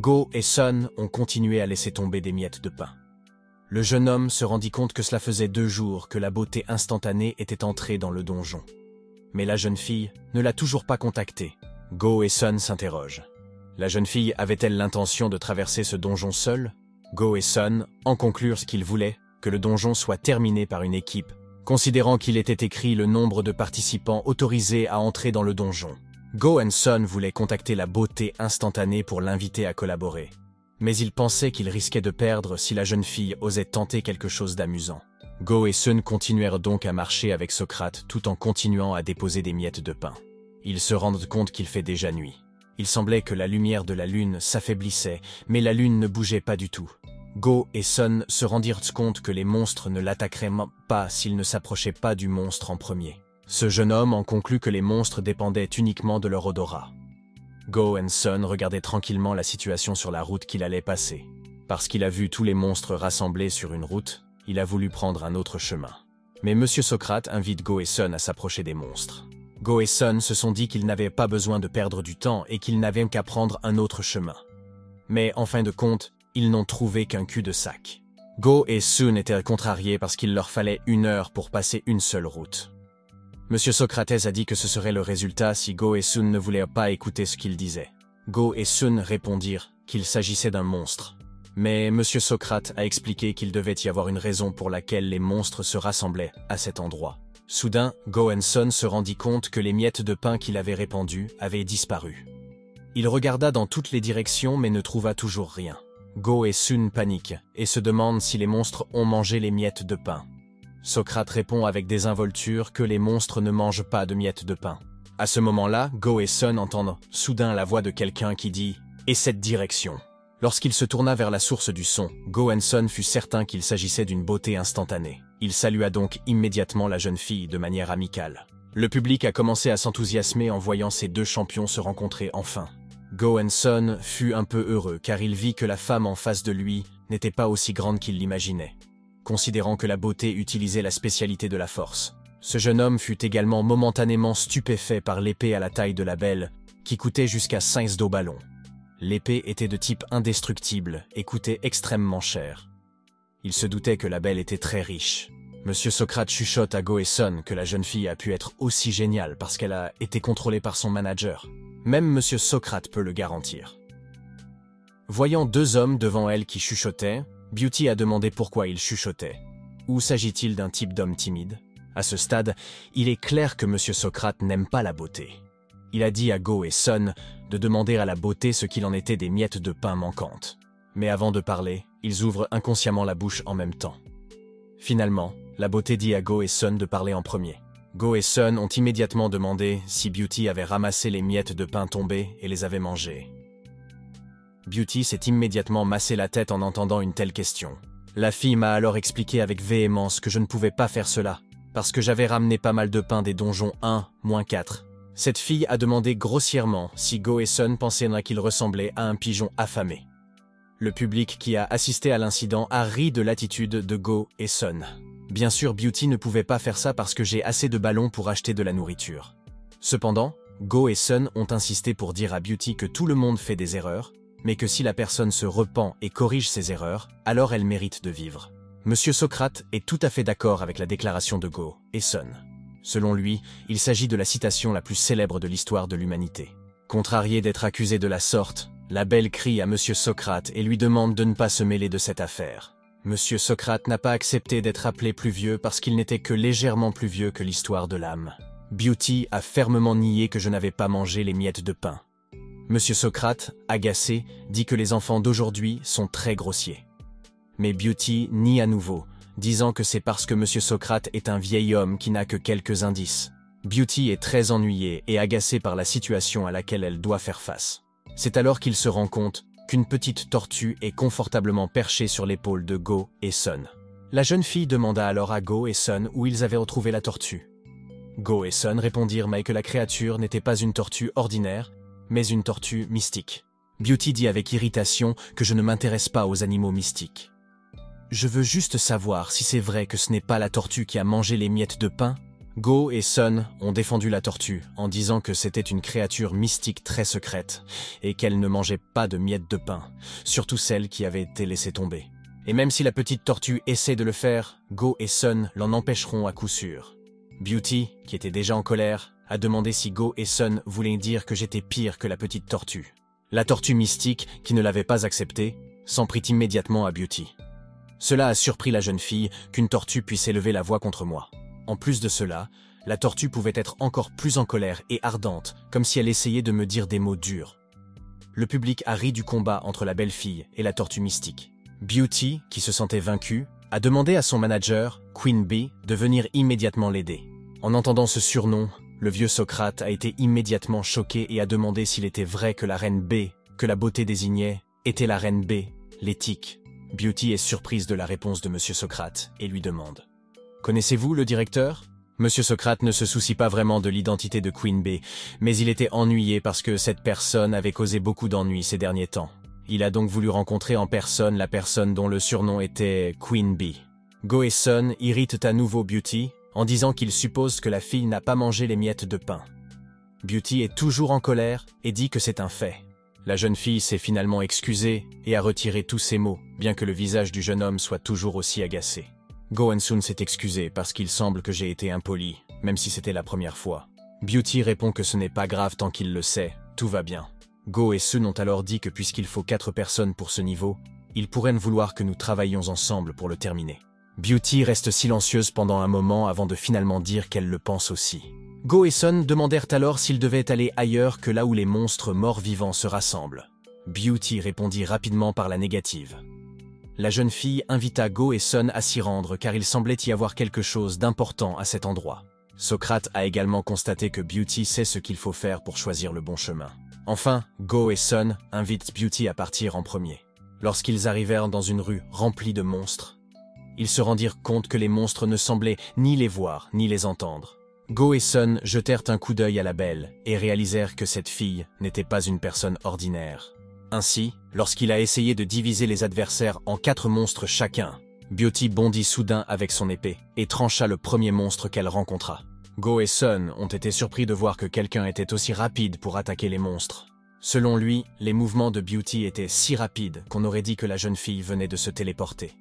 Go et Sun ont continué à laisser tomber des miettes de pain. Le jeune homme se rendit compte que cela faisait 2 jours que la beauté instantanée était entrée dans le donjon. Mais la jeune fille ne l'a toujours pas contacté. Go et Sun s'interrogent. La jeune fille avait-elle l'intention de traverser ce donjon seule? Go et Sun en conclurent qu'ils voulaient que le donjon soit terminé par une équipe, considérant qu'il était écrit le nombre de participants autorisés à entrer dans le donjon. Go et Sun voulaient contacter la beauté instantanée pour l'inviter à collaborer. Mais ils pensaient qu'ils risquaient de perdre si la jeune fille osait tenter quelque chose d'amusant. Go et Sun continuèrent donc à marcher avec Socrate tout en continuant à déposer des miettes de pain. Ils se rendent compte qu'il fait déjà nuit. Il semblait que la lumière de la lune s'affaiblissait, mais la lune ne bougeait pas du tout. Go et Sun se rendirent compte que les monstres ne l'attaqueraient pas s'ils ne s'approchaient pas du monstre en premier. Ce jeune homme en conclut que les monstres dépendaient uniquement de leur odorat. Go et Sun regardaient tranquillement la situation sur la route qu'il allait passer. Parce qu'il a vu tous les monstres rassemblés sur une route, il a voulu prendre un autre chemin. Mais Monsieur Socrate invite Go et Sun à s'approcher des monstres. Go et Sun se sont dit qu'ils n'avaient pas besoin de perdre du temps et qu'ils n'avaient qu'à prendre un autre chemin. Mais en fin de compte, ils n'ont trouvé qu'un cul-de-sac. Go et Sun étaient contrariés parce qu'il leur fallait 1 heure pour passer une seule route. Monsieur Socrates a dit que ce serait le résultat si Go et Sun ne voulaient pas écouter ce qu'il disait. Go et Sun répondirent qu'il s'agissait d'un monstre. Mais Monsieur Socrate a expliqué qu'il devait y avoir une raison pour laquelle les monstres se rassemblaient à cet endroit. Soudain, Go et Sun se rendit compte que les miettes de pain qu'il avait répandues avaient disparu. Il regarda dans toutes les directions mais ne trouva toujours rien. Go et Sun paniquent et se demandent si les monstres ont mangé les miettes de pain. Socrate répond avec désinvolture que les monstres ne mangent pas de miettes de pain. À ce moment-là, Go et Sun entendent soudain la voix de quelqu'un qui dit « Et cette direction ?» Lorsqu'il se tourna vers la source du son, Go et Sun fut certain qu'il s'agissait d'une beauté instantanée. Il salua donc immédiatement la jeune fille de manière amicale. Le public a commencé à s'enthousiasmer en voyant ces 2 champions se rencontrer enfin. Go et Sun fut un peu heureux car il vit que la femme en face de lui n'était pas aussi grande qu'il l'imaginait. Considérant que la beauté utilisait la spécialité de la force. Ce jeune homme fut également momentanément stupéfait par l'épée à la taille de la belle, qui coûtait jusqu'à 5 ballons. L'épée était de type indestructible et coûtait extrêmement cher. Il se doutait que la belle était très riche. Monsieur Socrate chuchote à Go et Sun que la jeune fille a pu être aussi géniale parce qu'elle a été contrôlée par son manager. Même Monsieur Socrate peut le garantir. Voyant 2 hommes devant elle qui chuchotaient, Beauty a demandé pourquoi ils chuchotaient. Ou s'agit-il d'un type d'homme timide? À ce stade, il est clair que Monsieur Socrate n'aime pas la beauté. Il a dit à Go et Sun de demander à la beauté ce qu'il en était des miettes de pain manquantes. Mais avant de parler, ils ouvrent inconsciemment la bouche en même temps. Finalement, la beauté dit à Go et Sun de parler en premier. Go et Sun ont immédiatement demandé si Beauty avait ramassé les miettes de pain tombées et les avait mangées. Beauty s'est immédiatement massé la tête en entendant une telle question. La fille m'a alors expliqué avec véhémence que je ne pouvais pas faire cela, parce que j'avais ramené pas mal de pain des donjons 1-4. Cette fille a demandé grossièrement si Go et Sun pensaient qu'il ressemblait à un pigeon affamé. Le public qui a assisté à l'incident a ri de l'attitude de Go et Sun. Bien sûr, Beauty ne pouvait pas faire ça parce que j'ai assez de ballons pour acheter de la nourriture. Cependant, Go et Sun ont insisté pour dire à Beauty que tout le monde fait des erreurs, mais que si la personne se repent et corrige ses erreurs, alors elle mérite de vivre. Monsieur Socrate est tout à fait d'accord avec la déclaration de Go et Sun. Selon lui, il s'agit de la citation la plus célèbre de l'histoire de l'humanité. Contrarié d'être accusé de la sorte, la belle crie à Monsieur Socrate et lui demande de ne pas se mêler de cette affaire. Monsieur Socrate n'a pas accepté d'être appelé plus vieux parce qu'il n'était que légèrement plus vieux que l'histoire de l'âme. Beauty a fermement nié que je n'avais pas mangé les miettes de pain. Monsieur Socrate, agacé, dit que les enfants d'aujourd'hui sont très grossiers. Mais Beauty nie à nouveau, disant que c'est parce que Monsieur Socrate est un vieil homme qui n'a que quelques indices. Beauty est très ennuyée et agacée par la situation à laquelle elle doit faire face. C'est alors qu'il se rend compte qu'une petite tortue est confortablement perchée sur l'épaule de Go et Sun. La jeune fille demanda alors à Go et Sun où ils avaient retrouvé la tortue. Go et Sun répondirent mais que la créature n'était pas une tortue ordinaire, mais une tortue mystique. Beauty dit avec irritation que je ne m'intéresse pas aux animaux mystiques. Je veux juste savoir si c'est vrai que ce n'est pas la tortue qui a mangé les miettes de pain. Go et Sun ont défendu la tortue en disant que c'était une créature mystique très secrète et qu'elle ne mangeait pas de miettes de pain, surtout celles qui avaient été laissées tomber. Et même si la petite tortue essaie de le faire, Go et Sun l'en empêcheront à coup sûr. Beauty, qui était déjà en colère, a demandé si Go et Sun voulaient dire que j'étais pire que la petite tortue. La tortue mystique, qui ne l'avait pas accepté, s'en prit immédiatement à Beauty. Cela a surpris la jeune fille qu'une tortue puisse élever la voix contre moi. En plus de cela, la tortue pouvait être encore plus en colère et ardente, comme si elle essayait de me dire des mots durs. Le public a ri du combat entre la belle fille et la tortue mystique. Beauty, qui se sentait vaincue, a demandé à son manager, Queen Bee, de venir immédiatement l'aider. En entendant ce surnom, le vieux Socrate a été immédiatement choqué et a demandé s'il était vrai que la reine B, que la beauté désignait, était la reine B, l'éthique. Beauty est surprise de la réponse de Monsieur Socrate et lui demande « Connaissez-vous le directeur ?» Monsieur Socrate ne se soucie pas vraiment de l'identité de Queen Bee, mais il était ennuyé parce que cette personne avait causé beaucoup d'ennuis ces derniers temps. Il a donc voulu rencontrer en personne la personne dont le surnom était Queen Bee. Go et Sun irritent à nouveau Beauty en disant qu'ils supposent que la fille n'a pas mangé les miettes de pain. Beauty est toujours en colère et dit que c'est un fait. La jeune fille s'est finalement excusée et a retiré tous ses mots, bien que le visage du jeune homme soit toujours aussi agacé. Go et Sun s'est excusé parce qu'il semble que j'ai été impoli, même si c'était la première fois. Beauty répond que ce n'est pas grave tant qu'il le sait, tout va bien. Go et Sun ont alors dit que puisqu'il faut 4 personnes pour ce niveau, ils pourraient vouloir que nous travaillions ensemble pour le terminer. Beauty reste silencieuse pendant un moment avant de finalement dire qu'elle le pense aussi. Go et Sun demandèrent alors s'ils devaient aller ailleurs que là où les monstres morts-vivants se rassemblent. Beauty répondit rapidement par la négative. La jeune fille invita Go et Sun à s'y rendre car il semblait y avoir quelque chose d'important à cet endroit. Socrate a également constaté que Beauty sait ce qu'il faut faire pour choisir le bon chemin. Enfin, Go et Sun invitent Beauty à partir en premier. Lorsqu'ils arrivèrent dans une rue remplie de monstres, ils se rendirent compte que les monstres ne semblaient ni les voir ni les entendre. Go et Sun jetèrent un coup d'œil à la belle et réalisèrent que cette fille n'était pas une personne ordinaire. Ainsi, lorsqu'il a essayé de diviser les adversaires en 4 monstres chacun, Beauty bondit soudain avec son épée et trancha le premier monstre qu'elle rencontra. Go et Sun ont été surpris de voir que quelqu'un était aussi rapide pour attaquer les monstres. Selon lui, les mouvements de Beauty étaient si rapides qu'on aurait dit que la jeune fille venait de se téléporter.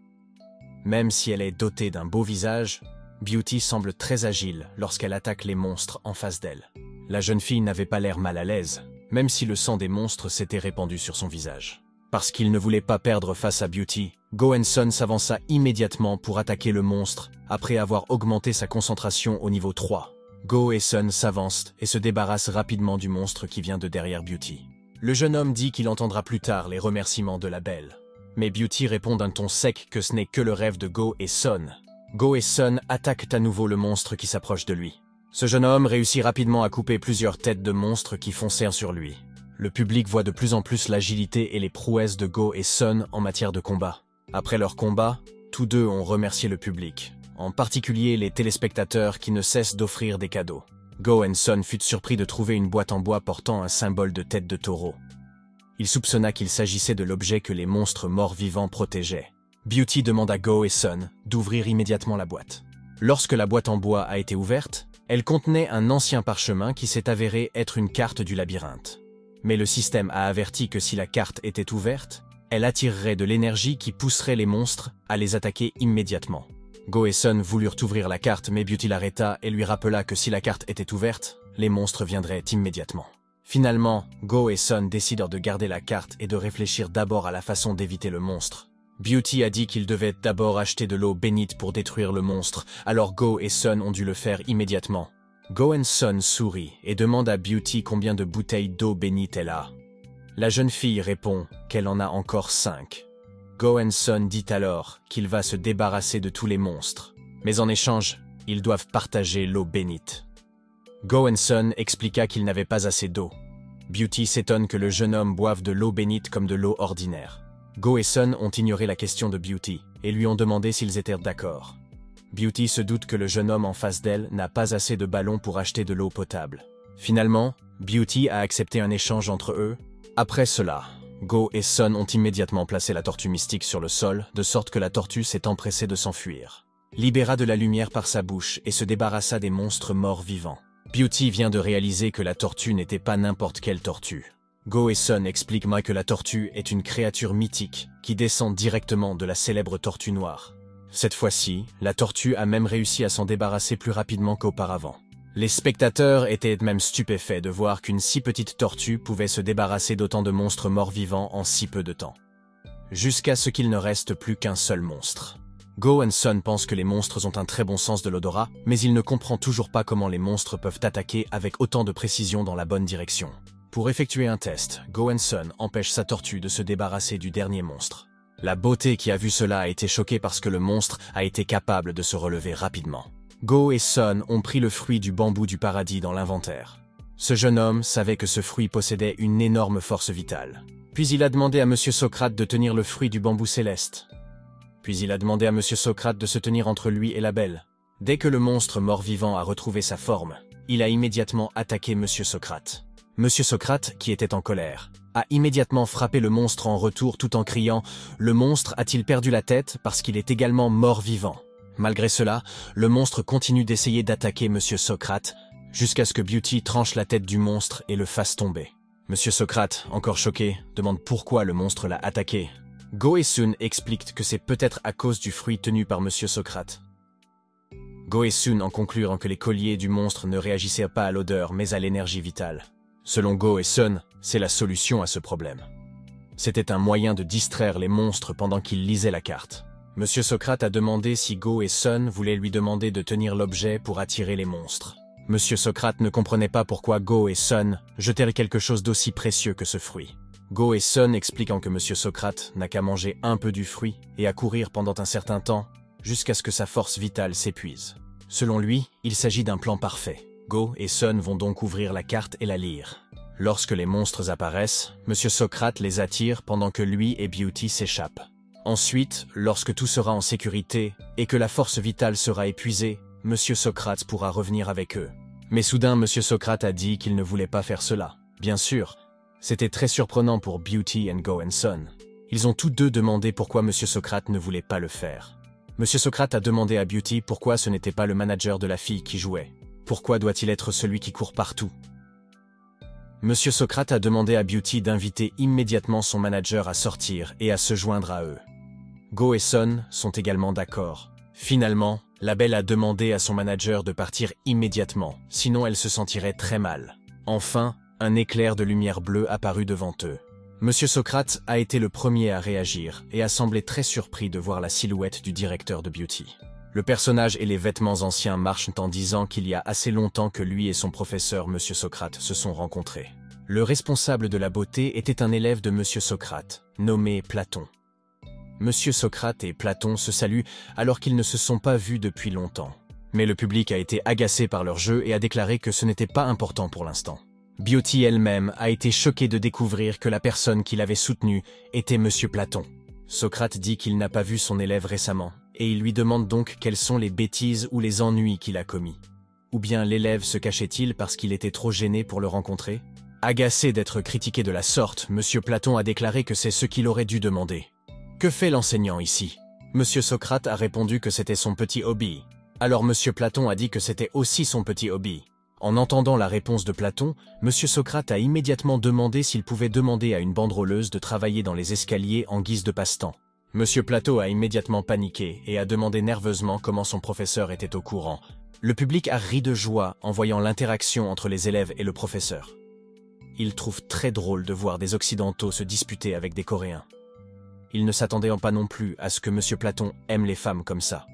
Même si elle est dotée d'un beau visage, Beauty semble très agile lorsqu'elle attaque les monstres en face d'elle. La jeune fille n'avait pas l'air mal à l'aise, même si le sang des monstres s'était répandu sur son visage. Parce qu'il ne voulait pas perdre face à Beauty, Go et Sun s'avança immédiatement pour attaquer le monstre après avoir augmenté sa concentration au niveau 3. Go et Sun s'avancent et se débarrassent rapidement du monstre qui vient de derrière Beauty. Le jeune homme dit qu'il entendra plus tard les remerciements de la belle. Mais Beauty répond d'un ton sec que ce n'est que le rêve de Go et Sun. Go et Sun attaquent à nouveau le monstre qui s'approche de lui. Ce jeune homme réussit rapidement à couper plusieurs têtes de monstres qui foncèrent sur lui. Le public voit de plus en plus l'agilité et les prouesses de Go et Sun en matière de combat. Après leur combat, tous deux ont remercié le public, en particulier les téléspectateurs qui ne cessent d'offrir des cadeaux. Go et Sun fut surpris de trouver une boîte en bois portant un symbole de tête de taureau. Il soupçonna qu'il s'agissait de l'objet que les monstres morts-vivants protégeaient. Beauty demande à Go et Sun d'ouvrir immédiatement la boîte. Lorsque la boîte en bois a été ouverte, elle contenait un ancien parchemin qui s'est avéré être une carte du labyrinthe. Mais le système a averti que si la carte était ouverte, elle attirerait de l'énergie qui pousserait les monstres à les attaquer immédiatement. Go et Sun voulurent ouvrir la carte, mais Beauty l'arrêta et lui rappela que si la carte était ouverte, les monstres viendraient immédiatement. Finalement, Go et Sun décidèrent de garder la carte et de réfléchir d'abord à la façon d'éviter le monstre. Beauty a dit qu'ils devaient d'abord acheter de l'eau bénite pour détruire le monstre, alors Go et Sun ont dû le faire immédiatement. Go et Sun sourit et demande à Beauty combien de bouteilles d'eau bénite elle a. La jeune fille répond qu'elle en a encore 5. Go et Sun dit alors qu'il va se débarrasser de tous les monstres, mais en échange, ils doivent partager l'eau bénite. Go et Sun expliqua qu'il n'avait pas assez d'eau. Beauty s'étonne que le jeune homme boive de l'eau bénite comme de l'eau ordinaire. Go et Sun ont ignoré la question de Beauty et lui ont demandé s'ils étaient d'accord. Beauty se doute que le jeune homme en face d'elle n'a pas assez de ballons pour acheter de l'eau potable. Finalement, Beauty a accepté un échange entre eux. Après cela, Go et Sun ont immédiatement placé la tortue mystique sur le sol, de sorte que la tortue s'est empressée de s'enfuir. libéra de la lumière par sa bouche et se débarrassa des monstres morts vivants. Beauty vient de réaliser que la tortue n'était pas n'importe quelle tortue. Go et Sun expliquent moi que la tortue est une créature mythique qui descend directement de la célèbre tortue noire. Cette fois-ci, la tortue a même réussi à s'en débarrasser plus rapidement qu'auparavant. Les spectateurs étaient même stupéfaits de voir qu'une si petite tortue pouvait se débarrasser d'autant de monstres morts-vivants en si peu de temps. Jusqu'à ce qu'il ne reste plus qu'un seul monstre. Go et Sun pensent que les monstres ont un très bon sens de l'odorat, mais il ne comprend toujours pas comment les monstres peuvent attaquer avec autant de précision dans la bonne direction. Pour effectuer un test, Go et Sun empêche sa tortue de se débarrasser du dernier monstre. La beauté qui a vu cela a été choquée parce que le monstre a été capable de se relever rapidement. Go et Sun ont pris le fruit du bambou du paradis dans l'inventaire. Ce jeune homme savait que ce fruit possédait une énorme force vitale. Puis il a demandé à Monsieur Socrate de tenir le fruit du bambou céleste. Puis il a demandé à Monsieur Socrate de se tenir entre lui et la belle. Dès que le monstre mort-vivant a retrouvé sa forme, il a immédiatement attaqué Monsieur Socrate. Monsieur Socrate, qui était en colère, a immédiatement frappé le monstre en retour tout en criant « Le monstre a-t-il perdu la tête parce qu'il est également mort-vivant ?» Malgré cela, le monstre continue d'essayer d'attaquer Monsieur Socrate, jusqu'à ce que Beauty tranche la tête du monstre et le fasse tomber. Monsieur Socrate, encore choqué, demande pourquoi le monstre l'a attaqué. Go et Sun expliquent que c'est peut-être à cause du fruit tenu par Monsieur Socrate. Go et Sun en conclurent que les colliers du monstre ne réagissaient pas à l'odeur mais à l'énergie vitale. Selon Go et Sun, c'est la solution à ce problème. C'était un moyen de distraire les monstres pendant qu'ils lisaient la carte. Monsieur Socrate a demandé si Go et Sun voulaient lui demander de tenir l'objet pour attirer les monstres. Monsieur Socrate ne comprenait pas pourquoi Go et Sun jetèrent quelque chose d'aussi précieux que ce fruit. Go et Sun expliquant que Monsieur Socrate n'a qu'à manger un peu du fruit et à courir pendant un certain temps, jusqu'à ce que sa force vitale s'épuise. Selon lui, il s'agit d'un plan parfait. Go et Sun vont donc ouvrir la carte et la lire. Lorsque les monstres apparaissent, Monsieur Socrate les attire pendant que lui et Beauty s'échappent. Ensuite, lorsque tout sera en sécurité et que la force vitale sera épuisée, Monsieur Socrate pourra revenir avec eux. Mais soudain, Monsieur Socrate a dit qu'il ne voulait pas faire cela. Bien sûr, c'était très surprenant pour Beauty et Go et Sun. Ils ont tous deux demandé pourquoi Monsieur Socrate ne voulait pas le faire. Monsieur Socrate a demandé à Beauty pourquoi ce n'était pas le manager de la fille qui jouait. Pourquoi doit-il être celui qui court partout? Monsieur Socrate a demandé à Beauty d'inviter immédiatement son manager à sortir et à se joindre à eux. Go et Sun sont également d'accord. Finalement, la belle a demandé à son manager de partir immédiatement, sinon elle se sentirait très mal. Enfin, un éclair de lumière bleue apparut devant eux. Monsieur Socrate a été le premier à réagir et a semblé très surpris de voir la silhouette du directeur de Beauty. Le personnage et les vêtements anciens marchent en disant qu'il y a assez longtemps que lui et son professeur Monsieur Socrate se sont rencontrés. Le responsable de la beauté était un élève de Monsieur Socrate, nommé Platon. Monsieur Socrate et Platon se saluent alors qu'ils ne se sont pas vus depuis longtemps. Mais le public a été agacé par leur jeu et a déclaré que ce n'était pas important pour l'instant. Beauty elle-même a été choquée de découvrir que la personne qui l'avait soutenue était Monsieur Platon. Socrate dit qu'il n'a pas vu son élève récemment, et il lui demande donc quelles sont les bêtises ou les ennuis qu'il a commis. Ou bien l'élève se cachait-il parce qu'il était trop gêné pour le rencontrer? Agacé d'être critiqué de la sorte, Monsieur Platon a déclaré que c'est ce qu'il aurait dû demander. Que fait l'enseignant ici? Monsieur Socrate a répondu que c'était son petit hobby. Alors Monsieur Platon a dit que c'était aussi son petit hobby. En entendant la réponse de Platon, Monsieur Socrate a immédiatement demandé s'il pouvait demander à une banderoleuse de travailler dans les escaliers en guise de passe-temps. Monsieur Platon a immédiatement paniqué et a demandé nerveusement comment son professeur était au courant. Le public a ri de joie en voyant l'interaction entre les élèves et le professeur. Il trouve très drôle de voir des Occidentaux se disputer avec des Coréens. Ils ne s'attendaient pas non plus à ce que Monsieur Platon aime les femmes comme ça.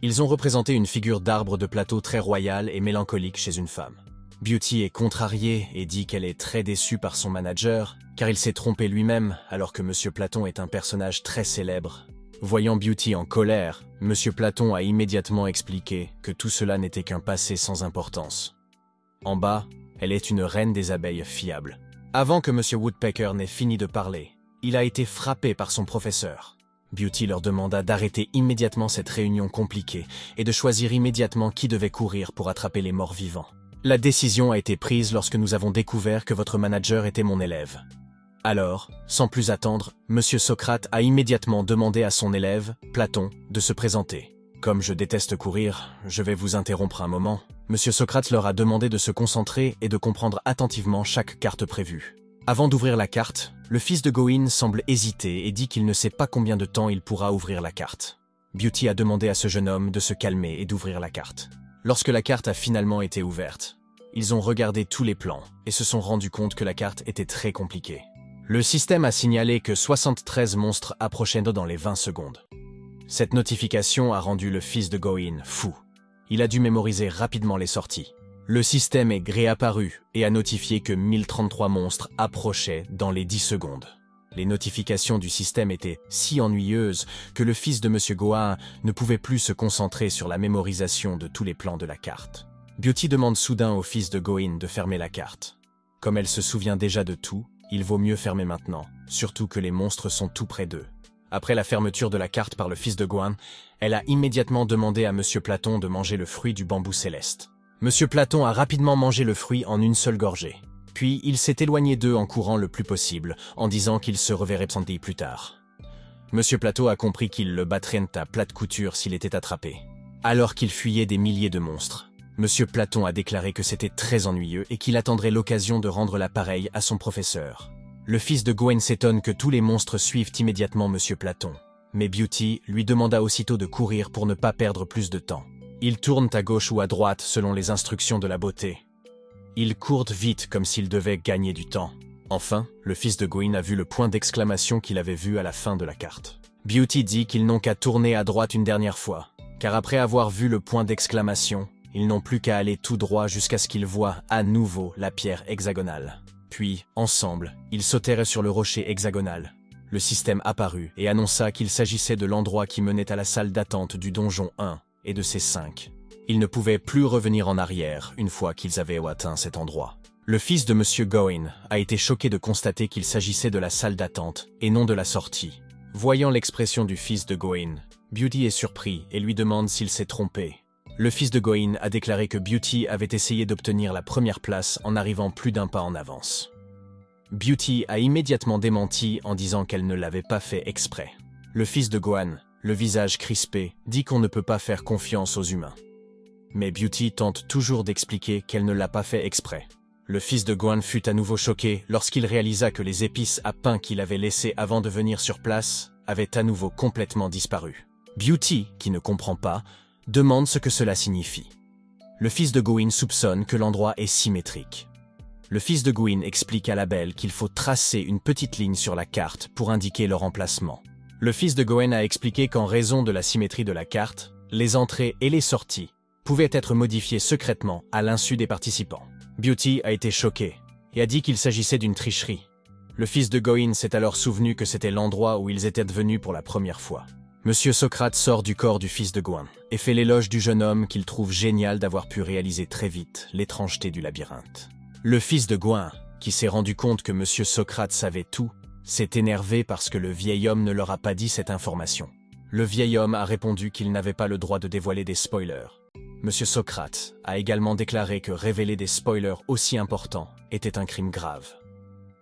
Ils ont représenté une figure d'arbre de plateau très royale et mélancolique chez une femme. Beauty est contrariée et dit qu'elle est très déçue par son manager, car il s'est trompé lui-même alors que Monsieur Platon est un personnage très célèbre. Voyant Beauty en colère, Monsieur Platon a immédiatement expliqué que tout cela n'était qu'un passé sans importance. En bas, elle est une reine des abeilles fiable. Avant que Monsieur Woodpecker n'ait fini de parler, il a été frappé par son professeur. Beauty leur demanda d'arrêter immédiatement cette réunion compliquée et de choisir immédiatement qui devait courir pour attraper les morts vivants. La décision a été prise lorsque nous avons découvert que votre manager était mon élève. Alors, sans plus attendre, Monsieur Socrate a immédiatement demandé à son élève, Platon, de se présenter. Comme je déteste courir, je vais vous interrompre un moment. Monsieur Socrate leur a demandé de se concentrer et de comprendre attentivement chaque carte prévue. Avant d'ouvrir la carte, le fils de Gawain semble hésiter et dit qu'il ne sait pas combien de temps il pourra ouvrir la carte. Beauty a demandé à ce jeune homme de se calmer et d'ouvrir la carte. Lorsque la carte a finalement été ouverte, ils ont regardé tous les plans et se sont rendus compte que la carte était très compliquée. Le système a signalé que 73 monstres approchaient dans les 20 secondes. Cette notification a rendu le fils de Gawain fou. Il a dû mémoriser rapidement les sorties. Le système est réapparu et a notifié que 1033 monstres approchaient dans les 10 secondes. Les notifications du système étaient si ennuyeuses que le fils de Monsieur Gawain ne pouvait plus se concentrer sur la mémorisation de tous les plans de la carte. Beauty demande soudain au fils de Gawain de fermer la carte. Comme elle se souvient déjà de tout, il vaut mieux fermer maintenant, surtout que les monstres sont tout près d'eux. Après la fermeture de la carte par le fils de Gawain, elle a immédiatement demandé à Monsieur Platon de manger le fruit du bambou céleste. Monsieur Platon a rapidement mangé le fruit en une seule gorgée. Puis il s'est éloigné d'eux en courant le plus possible, en disant qu'il se reverrait plus tard. Monsieur Platon a compris qu'il le battrait à plate couture s'il était attrapé. Alors qu'il fuyait des milliers de monstres, Monsieur Platon a déclaré que c'était très ennuyeux et qu'il attendrait l'occasion de rendre l'appareil à son professeur. Le fils de Gawain s'étonne que tous les monstres suivent immédiatement Monsieur Platon. Mais Beauty lui demanda aussitôt de courir pour ne pas perdre plus de temps. Ils tournent à gauche ou à droite selon les instructions de la beauté. Ils courent vite comme s'ils devaient gagner du temps. Enfin, le fils de Gawain a vu le point d'exclamation qu'il avait vu à la fin de la carte. Beauty dit qu'ils n'ont qu'à tourner à droite une dernière fois, car après avoir vu le point d'exclamation, ils n'ont plus qu'à aller tout droit jusqu'à ce qu'ils voient à nouveau la pierre hexagonale. Puis, ensemble, ils sautèrent sur le rocher hexagonal. Le système apparut et annonça qu'il s'agissait de l'endroit qui menait à la salle d'attente du donjon 1 et de ses 5. Ils ne pouvaient plus revenir en arrière une fois qu'ils avaient atteint cet endroit. Le fils de Monsieur Gawain a été choqué de constater qu'il s'agissait de la salle d'attente et non de la sortie. Voyant l'expression du fils de Gawain, Beauty est surpris et lui demande s'il s'est trompé. Le fils de Gawain a déclaré que Beauty avait essayé d'obtenir la première place en arrivant plus d'un pas en avance. Beauty a immédiatement démenti en disant qu'elle ne l'avait pas fait exprès. Le fils de Gawain, le visage crispé, dit qu'on ne peut pas faire confiance aux humains. Mais Beauty tente toujours d'expliquer qu'elle ne l'a pas fait exprès. Le fils de Gawain fut à nouveau choqué lorsqu'il réalisa que les épices à pain qu'il avait laissées avant de venir sur place avaient à nouveau complètement disparu. Beauty, qui ne comprend pas, demande ce que cela signifie. Le fils de Gawain soupçonne que l'endroit est symétrique. Le fils de Gawain explique à la belle qu'il faut tracer une petite ligne sur la carte pour indiquer leur emplacement. Le fils de Gawain a expliqué qu'en raison de la symétrie de la carte, les entrées et les sorties pouvaient être modifiées secrètement à l'insu des participants. Beauty a été choqué et a dit qu'il s'agissait d'une tricherie. Le fils de Gawain s'est alors souvenu que c'était l'endroit où ils étaient venus pour la première fois. Monsieur Socrate sort du corps du fils de Gawain et fait l'éloge du jeune homme qu'il trouve génial d'avoir pu réaliser très vite l'étrangeté du labyrinthe. Le fils de Gawain, qui s'est rendu compte que Monsieur Socrate savait tout, s'est énervé parce que le vieil homme ne leur a pas dit cette information. Le vieil homme a répondu qu'il n'avait pas le droit de dévoiler des spoilers. Monsieur Socrate a également déclaré que révéler des spoilers aussi importants était un crime grave.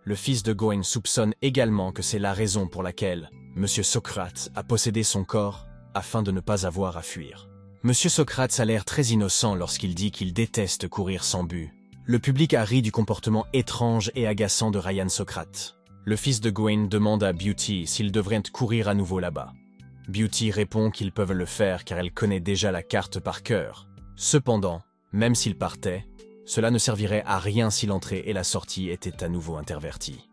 Le fils de Gawain soupçonne également que c'est la raison pour laquelle Monsieur Socrate a possédé son corps afin de ne pas avoir à fuir. Monsieur Socrate a l'air très innocent lorsqu'il dit qu'il déteste courir sans but. Le public a ri du comportement étrange et agaçant de Ryan Socrate. Le fils de Gawain demande à Beauty s'ils devraient courir à nouveau là-bas. Beauty répond qu'ils peuvent le faire car elle connaît déjà la carte par cœur. Cependant, même s'ils partaient, cela ne servirait à rien si l'entrée et la sortie étaient à nouveau interverties.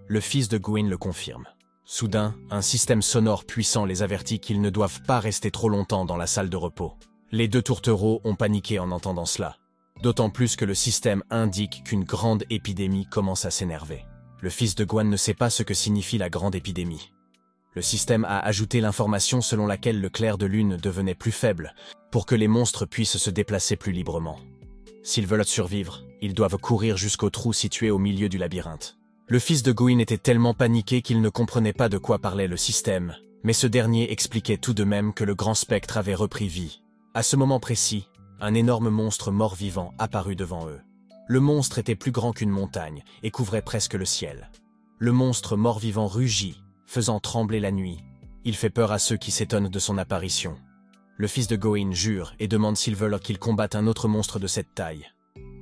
Le fils de Gawain le confirme. Soudain, un système sonore puissant les avertit qu'ils ne doivent pas rester trop longtemps dans la salle de repos. Les deux tourtereaux ont paniqué en entendant cela. D'autant plus que le système indique qu'une grande épidémie commence à s'énerver. Le fils de Gawain ne sait pas ce que signifie la grande épidémie. Le système a ajouté l'information selon laquelle le clair de lune devenait plus faible, pour que les monstres puissent se déplacer plus librement. S'ils veulent survivre, ils doivent courir jusqu'au trou situé au milieu du labyrinthe. Le fils de Gawain était tellement paniqué qu'il ne comprenait pas de quoi parlait le système, mais ce dernier expliquait tout de même que le grand spectre avait repris vie. À ce moment précis, un énorme monstre mort-vivant apparut devant eux. Le monstre était plus grand qu'une montagne et couvrait presque le ciel. Le monstre mort-vivant rugit, faisant trembler la nuit. Il fait peur à ceux qui s'étonnent de son apparition. Le fils de Gawain jure et demande s'ils veulent qu'ils combattent un autre monstre de cette taille.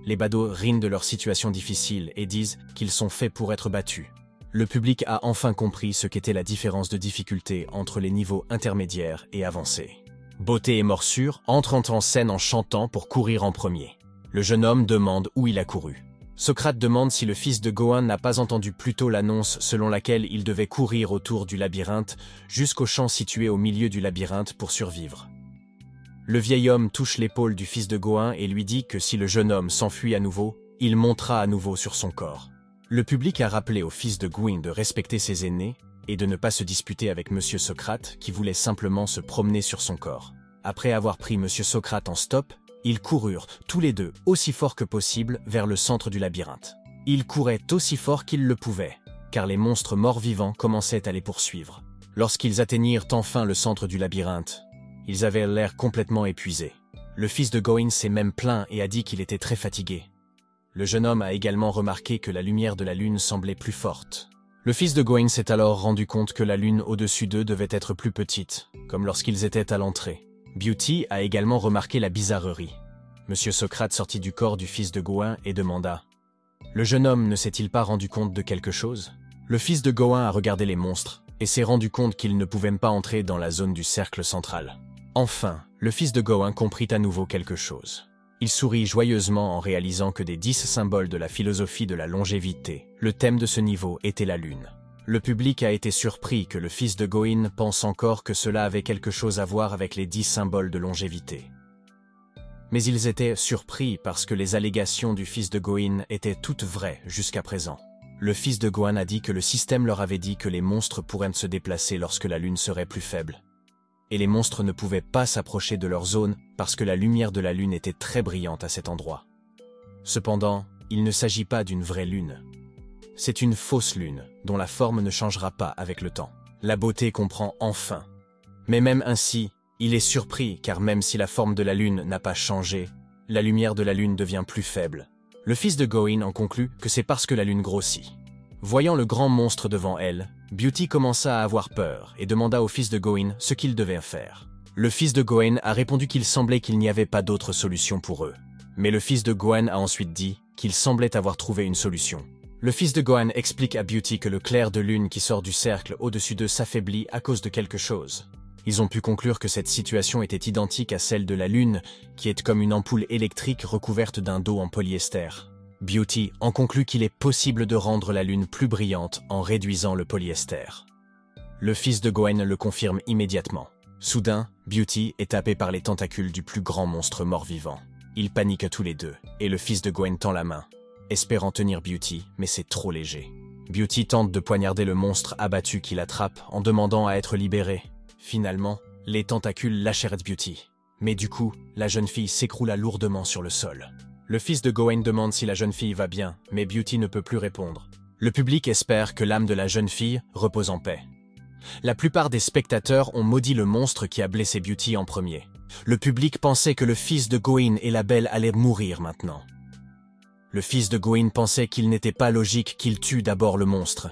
Les badauds rient de leur situation difficile et disent qu'ils sont faits pour être battus. Le public a enfin compris ce qu'était la différence de difficulté entre les niveaux intermédiaires et avancés. Beauté et Morsure entrent en scène en chantant pour courir en premier. Le jeune homme demande où il a couru. Socrate demande si le fils de Gawain n'a pas entendu plus tôt l'annonce selon laquelle il devait courir autour du labyrinthe jusqu'au champ situé au milieu du labyrinthe pour survivre. Le vieil homme touche l'épaule du fils de Gawain et lui dit que si le jeune homme s'enfuit à nouveau, il montera à nouveau sur son corps. Le public a rappelé au fils de Gawain de respecter ses aînés et de ne pas se disputer avec Monsieur Socrate qui voulait simplement se promener sur son corps. Après avoir pris Monsieur Socrate en stop, ils coururent, tous les deux, aussi fort que possible, vers le centre du labyrinthe. Ils couraient aussi fort qu'ils le pouvaient, car les monstres morts-vivants commençaient à les poursuivre. Lorsqu'ils atteignirent enfin le centre du labyrinthe, ils avaient l'air complètement épuisés. Le fils de Gawain s'est même plaint et a dit qu'il était très fatigué. Le jeune homme a également remarqué que la lumière de la lune semblait plus forte. Le fils de Gawain s'est alors rendu compte que la lune au-dessus d'eux devait être plus petite, comme lorsqu'ils étaient à l'entrée. Beauty a également remarqué la bizarrerie. Monsieur Socrate sortit du corps du fils de Gawain et demanda « Le jeune homme ne s'est-il pas rendu compte de quelque chose ?» Le fils de Gawain a regardé les monstres et s'est rendu compte qu'il ne pouvait pas entrer dans la zone du cercle central. Enfin, le fils de Gawain comprit à nouveau quelque chose. Il sourit joyeusement en réalisant que des 10 symboles de la philosophie de la longévité, le thème de ce niveau était la lune. Le public a été surpris que le fils de Gawain pense encore que cela avait quelque chose à voir avec les 10 symboles de longévité. Mais ils étaient surpris parce que les allégations du fils de Gawain étaient toutes vraies jusqu'à présent. Le fils de Gawain a dit que le système leur avait dit que les monstres pourraient se déplacer lorsque la lune serait plus faible. Et les monstres ne pouvaient pas s'approcher de leur zone parce que la lumière de la lune était très brillante à cet endroit. Cependant, il ne s'agit pas d'une vraie lune. C'est une fausse lune, dont la forme ne changera pas avec le temps. La beauté comprend enfin. Mais même ainsi, il est surpris car même si la forme de la lune n'a pas changé, la lumière de la lune devient plus faible. Le fils de Gawain en conclut que c'est parce que la lune grossit. Voyant le grand monstre devant elle, Beauty commença à avoir peur et demanda au fils de Gawain ce qu'il devait faire. Le fils de Gawain a répondu qu'il semblait qu'il n'y avait pas d'autre solution pour eux. Mais le fils de Gawain a ensuite dit qu'il semblait avoir trouvé une solution. Le fils de Gawain explique à Beauty que le clair de lune qui sort du cercle au-dessus d'eux s'affaiblit à cause de quelque chose. Ils ont pu conclure que cette situation était identique à celle de la lune, qui est comme une ampoule électrique recouverte d'un dos en polyester. Beauty en conclut qu'il est possible de rendre la lune plus brillante en réduisant le polyester. Le fils de Gawain le confirme immédiatement. Soudain, Beauty est tapé par les tentacules du plus grand monstre mort-vivant. Ils paniquent tous les deux, et le fils de Gawain tend la main, espérant tenir Beauty, mais c'est trop léger. Beauty tente de poignarder le monstre abattu qui l'attrape en demandant à être libéré. Finalement, les tentacules lâchèrent Beauty. Mais du coup, la jeune fille s'écroula lourdement sur le sol. Le fils de Gawain demande si la jeune fille va bien, mais Beauty ne peut plus répondre. Le public espère que l'âme de la jeune fille repose en paix. La plupart des spectateurs ont maudit le monstre qui a blessé Beauty en premier. Le public pensait que le fils de Gawain et la belle allaient mourir maintenant. Le fils de Gawain pensait qu'il n'était pas logique qu'il tue d'abord le monstre.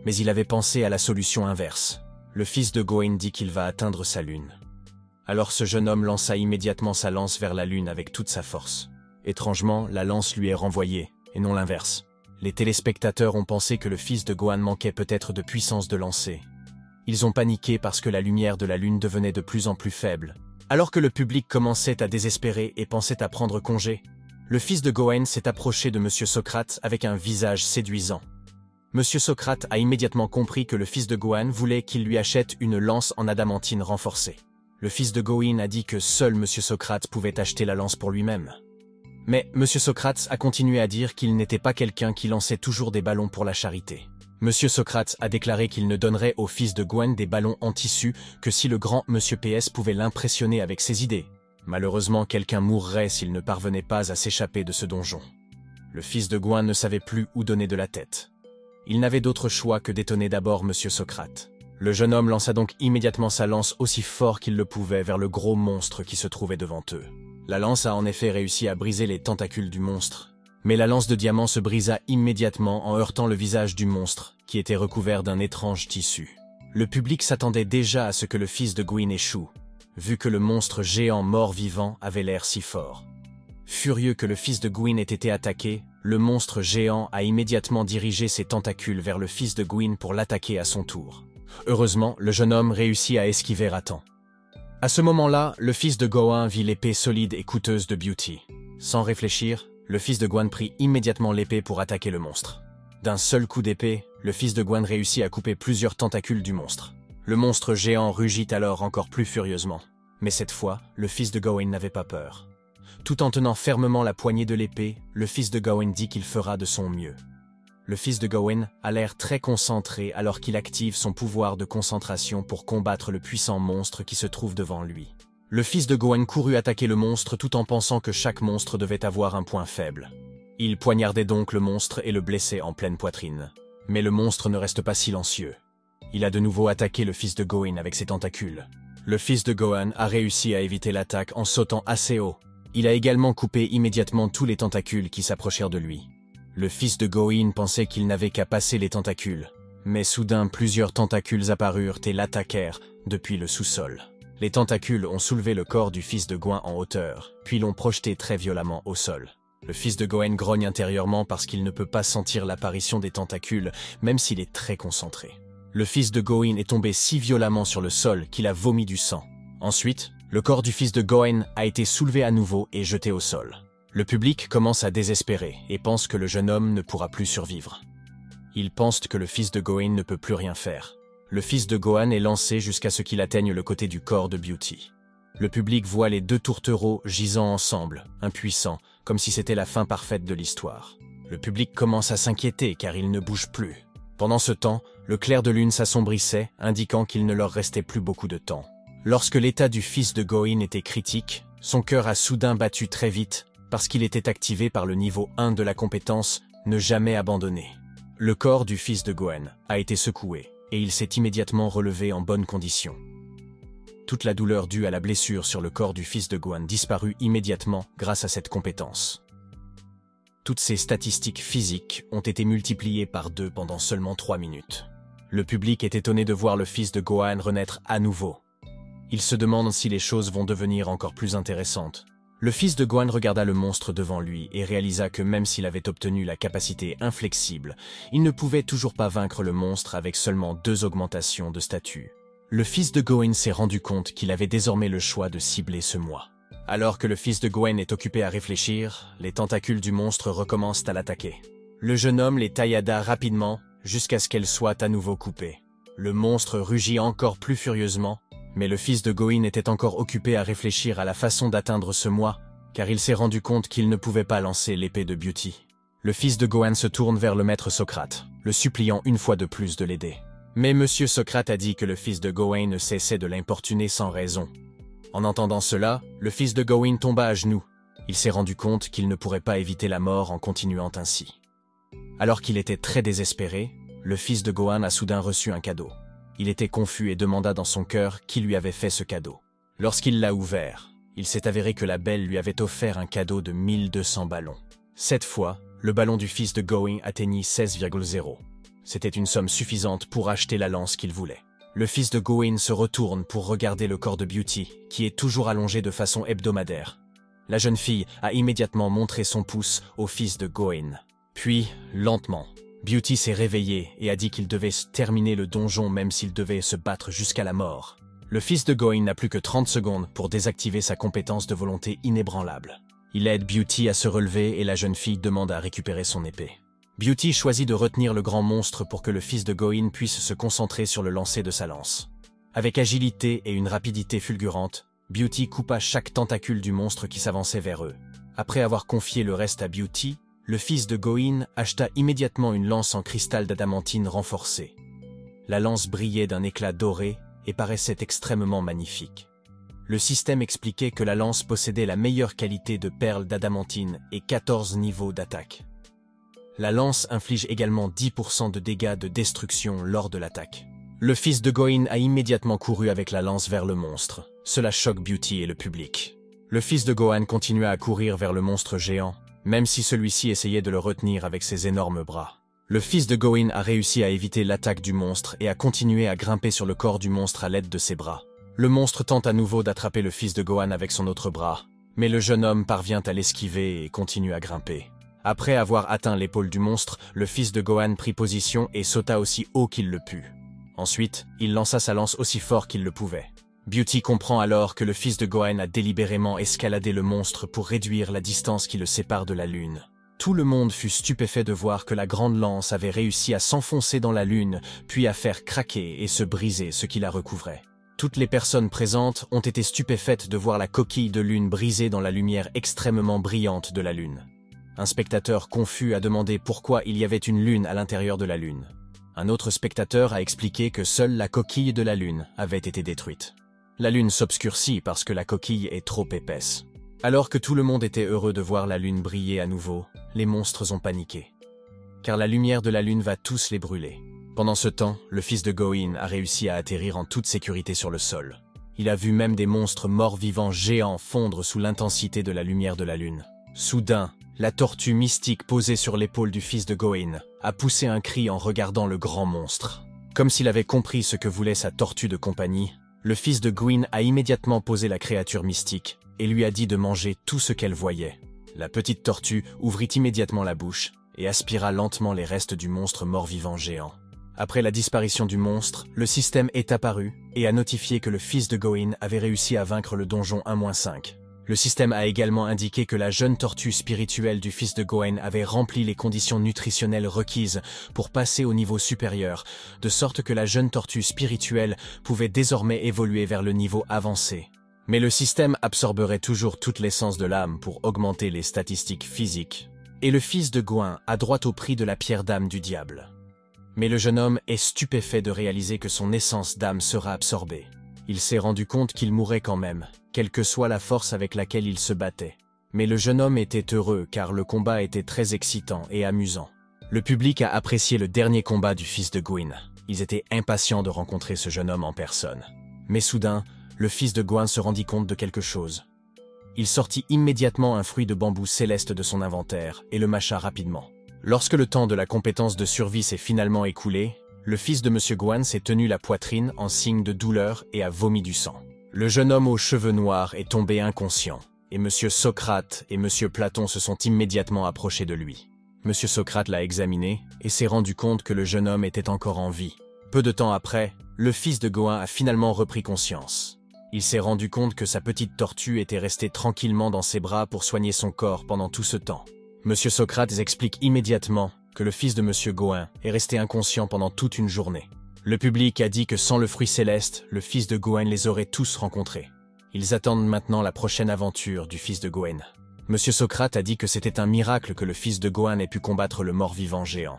Mais il avait pensé à la solution inverse. Le fils de Gawain dit qu'il va atteindre sa lune. Alors ce jeune homme lança immédiatement sa lance vers la lune avec toute sa force. Étrangement, la lance lui est renvoyée, et non l'inverse. Les téléspectateurs ont pensé que le fils de Gawain manquait peut-être de puissance de lancer. Ils ont paniqué parce que la lumière de la lune devenait de plus en plus faible. Alors que le public commençait à désespérer et pensait à prendre congé, le fils de Gawain s'est approché de Monsieur Socrate avec un visage séduisant. Monsieur Socrate a immédiatement compris que le fils de Gawain voulait qu'il lui achète une lance en adamantine renforcée. Le fils de Gawain a dit que seul Monsieur Socrate pouvait acheter la lance pour lui-même. Mais Monsieur Socrate a continué à dire qu'il n'était pas quelqu'un qui lançait toujours des ballons pour la charité. Monsieur Socrate a déclaré qu'il ne donnerait au fils de Gawain des ballons en tissu que si le grand Monsieur PS pouvait l'impressionner avec ses idées. Malheureusement, quelqu'un mourrait s'il ne parvenait pas à s'échapper de ce donjon. Le fils de Gawain ne savait plus où donner de la tête. Il n'avait d'autre choix que d'étonner d'abord Monsieur Socrate. Le jeune homme lança donc immédiatement sa lance aussi fort qu'il le pouvait vers le gros monstre qui se trouvait devant eux. La lance a en effet réussi à briser les tentacules du monstre. Mais la lance de diamant se brisa immédiatement en heurtant le visage du monstre, qui était recouvert d'un étrange tissu. Le public s'attendait déjà à ce que le fils de Gawain échoue. vu que le monstre géant mort-vivant avait l'air si fort. Furieux que le fils de Gwyn ait été attaqué, le monstre géant a immédiatement dirigé ses tentacules vers le fils de Gwyn pour l'attaquer à son tour. Heureusement, le jeune homme réussit à esquiver à temps. À ce moment-là, le fils de Gawain vit l'épée solide et coûteuse de Beauty. Sans réfléchir, le fils de Gawain prit immédiatement l'épée pour attaquer le monstre. D'un seul coup d'épée, le fils de Gawain réussit à couper plusieurs tentacules du monstre. Le monstre géant rugit alors encore plus furieusement. Mais cette fois, le fils de Gawain n'avait pas peur. Tout en tenant fermement la poignée de l'épée, le fils de Gawain dit qu'il fera de son mieux. Le fils de Gawain a l'air très concentré alors qu'il active son pouvoir de concentration pour combattre le puissant monstre qui se trouve devant lui. Le fils de Gawain courut attaquer le monstre tout en pensant que chaque monstre devait avoir un point faible. Il poignardait donc le monstre et le blessait en pleine poitrine. Mais le monstre ne reste pas silencieux. Il a de nouveau attaqué le fils de Gawain avec ses tentacules. Le fils de Gawain a réussi à éviter l'attaque en sautant assez haut. Il a également coupé immédiatement tous les tentacules qui s'approchèrent de lui. Le fils de Gawain pensait qu'il n'avait qu'à passer les tentacules. Mais soudain, plusieurs tentacules apparurent et l'attaquèrent depuis le sous-sol. Les tentacules ont soulevé le corps du fils de Gawain en hauteur, puis l'ont projeté très violemment au sol. Le fils de Gawain grogne intérieurement parce qu'il ne peut pas sentir l'apparition des tentacules, même s'il est très concentré. Le fils de Gawain est tombé si violemment sur le sol qu'il a vomi du sang. Ensuite, le corps du fils de Gawain a été soulevé à nouveau et jeté au sol. Le public commence à désespérer et pense que le jeune homme ne pourra plus survivre. Ils pensent que le fils de Gawain ne peut plus rien faire. Le fils de Gawain est lancé jusqu'à ce qu'il atteigne le côté du corps de Beauty. Le public voit les deux tourtereaux gisant ensemble, impuissants, comme si c'était la fin parfaite de l'histoire. Le public commence à s'inquiéter car ils ne bougent plus. Pendant ce temps, le clair de lune s'assombrissait, indiquant qu'il ne leur restait plus beaucoup de temps. Lorsque l'état du fils de Gawain était critique, son cœur a soudain battu très vite, parce qu'il était activé par le niveau 1 de la compétence « Ne jamais abandonner ». Le corps du fils de Gawain a été secoué, et il s'est immédiatement relevé en bonne condition. Toute la douleur due à la blessure sur le corps du fils de Gawain disparut immédiatement grâce à cette compétence. Toutes ces statistiques physiques ont été multipliées par 2 pendant seulement 3 minutes. Le public est étonné de voir le fils de Gawain renaître à nouveau. Il se demande si les choses vont devenir encore plus intéressantes. Le fils de Gawain regarda le monstre devant lui et réalisa que même s'il avait obtenu la capacité inflexible, il ne pouvait toujours pas vaincre le monstre avec seulement 2 augmentations de statut. Le fils de Gawain s'est rendu compte qu'il avait désormais le choix de cibler ce moi. Alors que le fils de Gawain est occupé à réfléchir, les tentacules du monstre recommencent à l'attaquer. Le jeune homme les taillada rapidement jusqu'à ce qu'elles soient à nouveau coupées. Le monstre rugit encore plus furieusement, mais le fils de Gawain était encore occupé à réfléchir à la façon d'atteindre ce moi, car il s'est rendu compte qu'il ne pouvait pas lancer l'épée de Beauty. Le fils de Gawain se tourne vers le maître Socrate, le suppliant une fois de plus de l'aider. Mais Monsieur Socrate a dit que le fils de Gawain ne cessait de l'importuner sans raison. En entendant cela, le fils de Gawain tomba à genoux. Il s'est rendu compte qu'il ne pourrait pas éviter la mort en continuant ainsi. Alors qu'il était très désespéré, le fils de Gawain a soudain reçu un cadeau. Il était confus et demanda dans son cœur qui lui avait fait ce cadeau. Lorsqu'il l'a ouvert, il s'est avéré que la belle lui avait offert un cadeau de 1200 ballons. Cette fois, le ballon du fils de Gawain atteignit 16,0. C'était une somme suffisante pour acheter la lance qu'il voulait. Le fils de Gawain se retourne pour regarder le corps de Beauty, qui est toujours allongé de façon hebdomadaire. La jeune fille a immédiatement montré son pouce au fils de Gawain. Puis, lentement, Beauty s'est réveillé et a dit qu'il devait terminer le donjon même s'il devait se battre jusqu'à la mort. Le fils de Gawain n'a plus que 30 secondes pour désactiver sa compétence de volonté inébranlable. Il aide Beauty à se relever et la jeune fille demande à récupérer son épée. Beauty choisit de retenir le grand monstre pour que le fils de Gawain puisse se concentrer sur le lancer de sa lance. Avec agilité et une rapidité fulgurante, Beauty coupa chaque tentacule du monstre qui s'avançait vers eux. Après avoir confié le reste à Beauty, le fils de Gawain acheta immédiatement une lance en cristal d'adamantine renforcée. La lance brillait d'un éclat doré et paraissait extrêmement magnifique. Le système expliquait que la lance possédait la meilleure qualité de perles d'adamantine et 14 niveaux d'attaque. La lance inflige également 10% de dégâts de destruction lors de l'attaque. Le fils de Gawain a immédiatement couru avec la lance vers le monstre. Cela choque Beauty et le public. Le fils de Gawain continua à courir vers le monstre géant, même si celui-ci essayait de le retenir avec ses énormes bras. Le fils de Gawain a réussi à éviter l'attaque du monstre et a continué à grimper sur le corps du monstre à l'aide de ses bras. Le monstre tente à nouveau d'attraper le fils de Gohan avec son autre bras, mais le jeune homme parvient à l'esquiver et continue à grimper. Après avoir atteint l'épaule du monstre, le fils de Gohan prit position et sauta aussi haut qu'il le put. Ensuite, il lança sa lance aussi fort qu'il le pouvait. Beauty comprend alors que le fils de Gohan a délibérément escaladé le monstre pour réduire la distance qui le sépare de la Lune. Tout le monde fut stupéfait de voir que la grande lance avait réussi à s'enfoncer dans la Lune, puis à faire craquer et se briser ce qui la recouvrait. Toutes les personnes présentes ont été stupéfaites de voir la coquille de Lune brisée dans la lumière extrêmement brillante de la Lune. Un spectateur confus a demandé pourquoi il y avait une Lune à l'intérieur de la Lune. Un autre spectateur a expliqué que seule la coquille de la Lune avait été détruite. La Lune s'obscurcit parce que la coquille est trop épaisse. Alors que tout le monde était heureux de voir la Lune briller à nouveau, les monstres ont paniqué. Car la lumière de la Lune va tous les brûler. Pendant ce temps, le fils de Gohan a réussi à atterrir en toute sécurité sur le sol. Il a vu même des monstres morts-vivants géants fondre sous l'intensité de la lumière de la Lune. Soudain, la tortue mystique posée sur l'épaule du fils de Gohan a poussé un cri en regardant le grand monstre. Comme s'il avait compris ce que voulait sa tortue de compagnie, le fils de Gohan a immédiatement posé la créature mystique et lui a dit de manger tout ce qu'elle voyait. La petite tortue ouvrit immédiatement la bouche et aspira lentement les restes du monstre mort-vivant géant. Après la disparition du monstre, le système est apparu et a notifié que le fils de Gohan avait réussi à vaincre le donjon 1-5. Le système a également indiqué que la jeune tortue spirituelle du fils de Gohan avait rempli les conditions nutritionnelles requises pour passer au niveau supérieur, de sorte que la jeune tortue spirituelle pouvait désormais évoluer vers le niveau avancé. Mais le système absorberait toujours toute l'essence de l'âme pour augmenter les statistiques physiques. Et le fils de Gohan a droit au prix de la pierre d'âme du diable. Mais le jeune homme est stupéfait de réaliser que son essence d'âme sera absorbée. Il s'est rendu compte qu'il mourrait quand même, quelle que soit la force avec laquelle il se battait. Mais le jeune homme était heureux car le combat était très excitant et amusant. Le public a apprécié le dernier combat du fils de Gohan. Ils étaient impatients de rencontrer ce jeune homme en personne. Mais soudain, le fils de Gohan se rendit compte de quelque chose. Il sortit immédiatement un fruit de bambou céleste de son inventaire et le mâcha rapidement. Lorsque le temps de la compétence de survie s'est finalement écoulé, le fils de M. Gohan s'est tenu la poitrine en signe de douleur et a vomi du sang. Le jeune homme aux cheveux noirs est tombé inconscient, et M. Socrate et M. Platon se sont immédiatement approchés de lui. M. Socrate l'a examiné et s'est rendu compte que le jeune homme était encore en vie. Peu de temps après, le fils de Gohan a finalement repris conscience. Il s'est rendu compte que sa petite tortue était restée tranquillement dans ses bras pour soigner son corps pendant tout ce temps. Monsieur Socrate explique immédiatement que le fils de Monsieur Gohan est resté inconscient pendant toute une journée. Le public a dit que sans le fruit céleste, le fils de Gohan les aurait tous rencontrés. Ils attendent maintenant la prochaine aventure du fils de Gohan. Monsieur Socrate a dit que c'était un miracle que le fils de Gohan ait pu combattre le mort-vivant géant.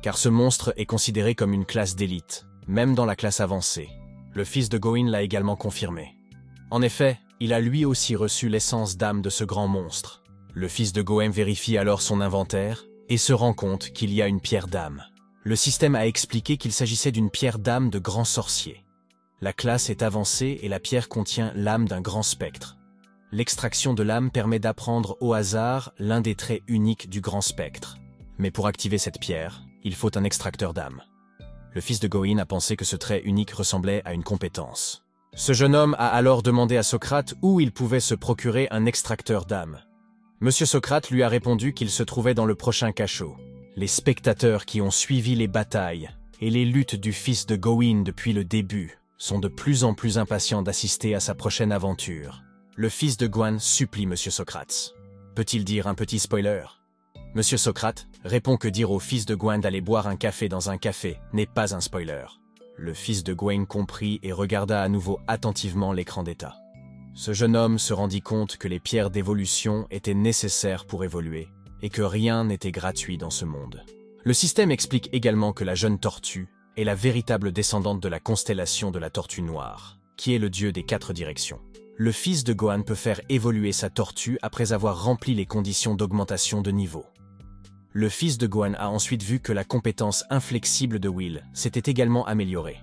Car ce monstre est considéré comme une classe d'élite, même dans la classe avancée. Le fils de Gohan l'a également confirmé. En effet, il a lui aussi reçu l'essence d'âme de ce grand monstre. Le fils de Gohan vérifie alors son inventaire et se rend compte qu'il y a une pierre d'âme. Le système a expliqué qu'il s'agissait d'une pierre d'âme de grand sorcier. La classe est avancée et la pierre contient l'âme d'un grand spectre. L'extraction de l'âme permet d'apprendre au hasard l'un des traits uniques du grand spectre. Mais pour activer cette pierre, il faut un extracteur d'âme. Le fils de Gohan a pensé que ce trait unique ressemblait à une compétence. Ce jeune homme a alors demandé à Socrate où il pouvait se procurer un extracteur d'âme. Monsieur Socrate lui a répondu qu'il se trouvait dans le prochain cachot. Les spectateurs qui ont suivi les batailles et les luttes du fils de Gohan depuis le début sont de plus en plus impatients d'assister à sa prochaine aventure. Le fils de Gohan supplie Monsieur Socrate. Peut-il dire un petit spoiler? Monsieur Socrate répond que dire au fils de Gohan d'aller boire un café dans un café n'est pas un spoiler. Le fils de Gohan comprit et regarda à nouveau attentivement l'écran d'état. Ce jeune homme se rendit compte que les pierres d'évolution étaient nécessaires pour évoluer et que rien n'était gratuit dans ce monde. Le système explique également que la jeune tortue est la véritable descendante de la constellation de la Tortue Noire, qui est le dieu des 4 directions. Le fils de Gohan peut faire évoluer sa tortue après avoir rempli les conditions d'augmentation de niveau. Le fils de Gohan a ensuite vu que la compétence inflexible de Will s'était également améliorée.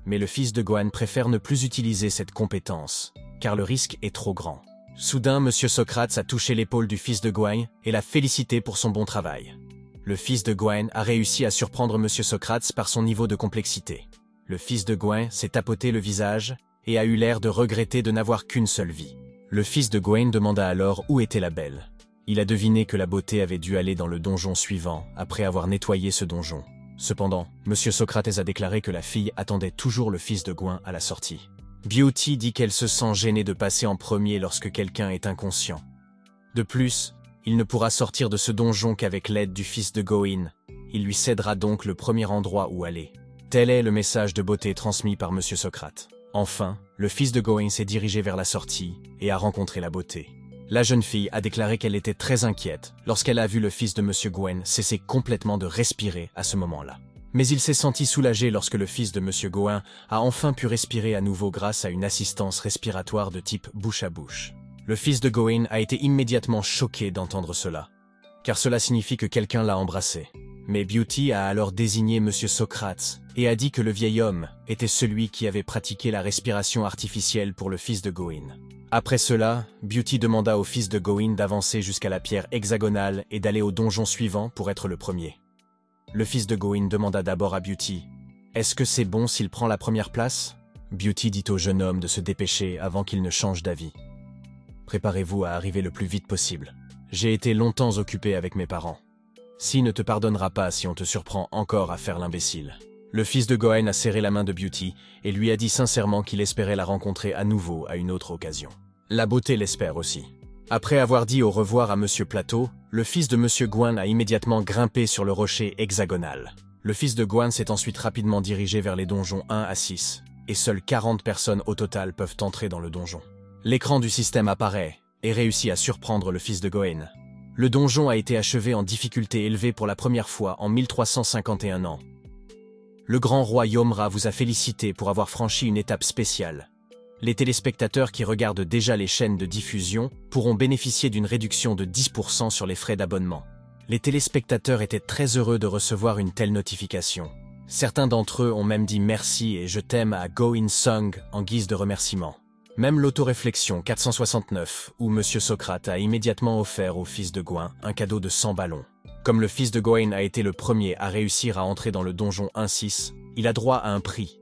Mais le fils de Gohan préfère ne plus utiliser cette compétence, car le risque est trop grand. Soudain, Monsieur Socrate a touché l'épaule du fils de Gohan et l'a félicité pour son bon travail. Le fils de Gohan a réussi à surprendre Monsieur Socrate par son niveau de complexité. Le fils de Gohan s'est tapoté le visage et a eu l'air de regretter de n'avoir qu'une seule vie. Le fils de Gawain demanda alors où était la belle. Il a deviné que la beauté avait dû aller dans le donjon suivant après avoir nettoyé ce donjon. Cependant, M. Socrates a déclaré que la fille attendait toujours le fils de Gawain à la sortie. Beauty dit qu'elle se sent gênée de passer en premier lorsque quelqu'un est inconscient. De plus, il ne pourra sortir de ce donjon qu'avec l'aide du fils de Gawain. Il lui cédera donc le premier endroit où aller. Tel est le message de beauté transmis par M. Socrate. Enfin, le fils de Gawain s'est dirigé vers la sortie et a rencontré la beauté. La jeune fille a déclaré qu'elle était très inquiète lorsqu'elle a vu le fils de M. Gawain cesser complètement de respirer à ce moment-là. Mais il s'est senti soulagé lorsque le fils de M. Gawain a enfin pu respirer à nouveau grâce à une assistance respiratoire de type bouche à bouche. Le fils de Gawain a été immédiatement choqué d'entendre cela, car cela signifie que quelqu'un l'a embrassé. Mais Beauty a alors désigné M. Socrate et a dit que le vieil homme était celui qui avait pratiqué la respiration artificielle pour le fils de Gawain. Après cela, Beauty demanda au fils de Gawain d'avancer jusqu'à la pierre hexagonale et d'aller au donjon suivant pour être le premier. Le fils de Gawain demanda d'abord à Beauty « Est-ce que c'est bon s'il prend la première place ?» Beauty dit au jeune homme de se dépêcher avant qu'il ne change d'avis. « Préparez-vous à arriver le plus vite possible. J'ai été longtemps occupé avec mes parents. Si ne te pardonnera pas si on te surprend encore à faire l'imbécile. » Le fils de Gawain a serré la main de Beauty et lui a dit sincèrement qu'il espérait la rencontrer à nouveau à une autre occasion. La beauté l'espère aussi. Après avoir dit au revoir à M. Plateau, le fils de M. Gawain a immédiatement grimpé sur le rocher hexagonal. Le fils de Gawain s'est ensuite rapidement dirigé vers les donjons 1 à 6, et seules 40 personnes au total peuvent entrer dans le donjon. L'écran du système apparaît et réussit à surprendre le fils de Gawain. Le donjon a été achevé en difficulté élevée pour la première fois en 1351 ans. Le grand roi Yomra vous a félicité pour avoir franchi une étape spéciale. Les téléspectateurs qui regardent déjà les chaînes de diffusion pourront bénéficier d'une réduction de 10% sur les frais d'abonnement. Les téléspectateurs étaient très heureux de recevoir une telle notification. Certains d'entre eux ont même dit merci et je t'aime à Gawain Song en guise de remerciement. Même l'autoréflexion 469, où M. Socrate a immédiatement offert au fils de Gawain un cadeau de 100 ballons. Comme le fils de Gawain a été le premier à réussir à entrer dans le donjon 1-6, il a droit à un prix.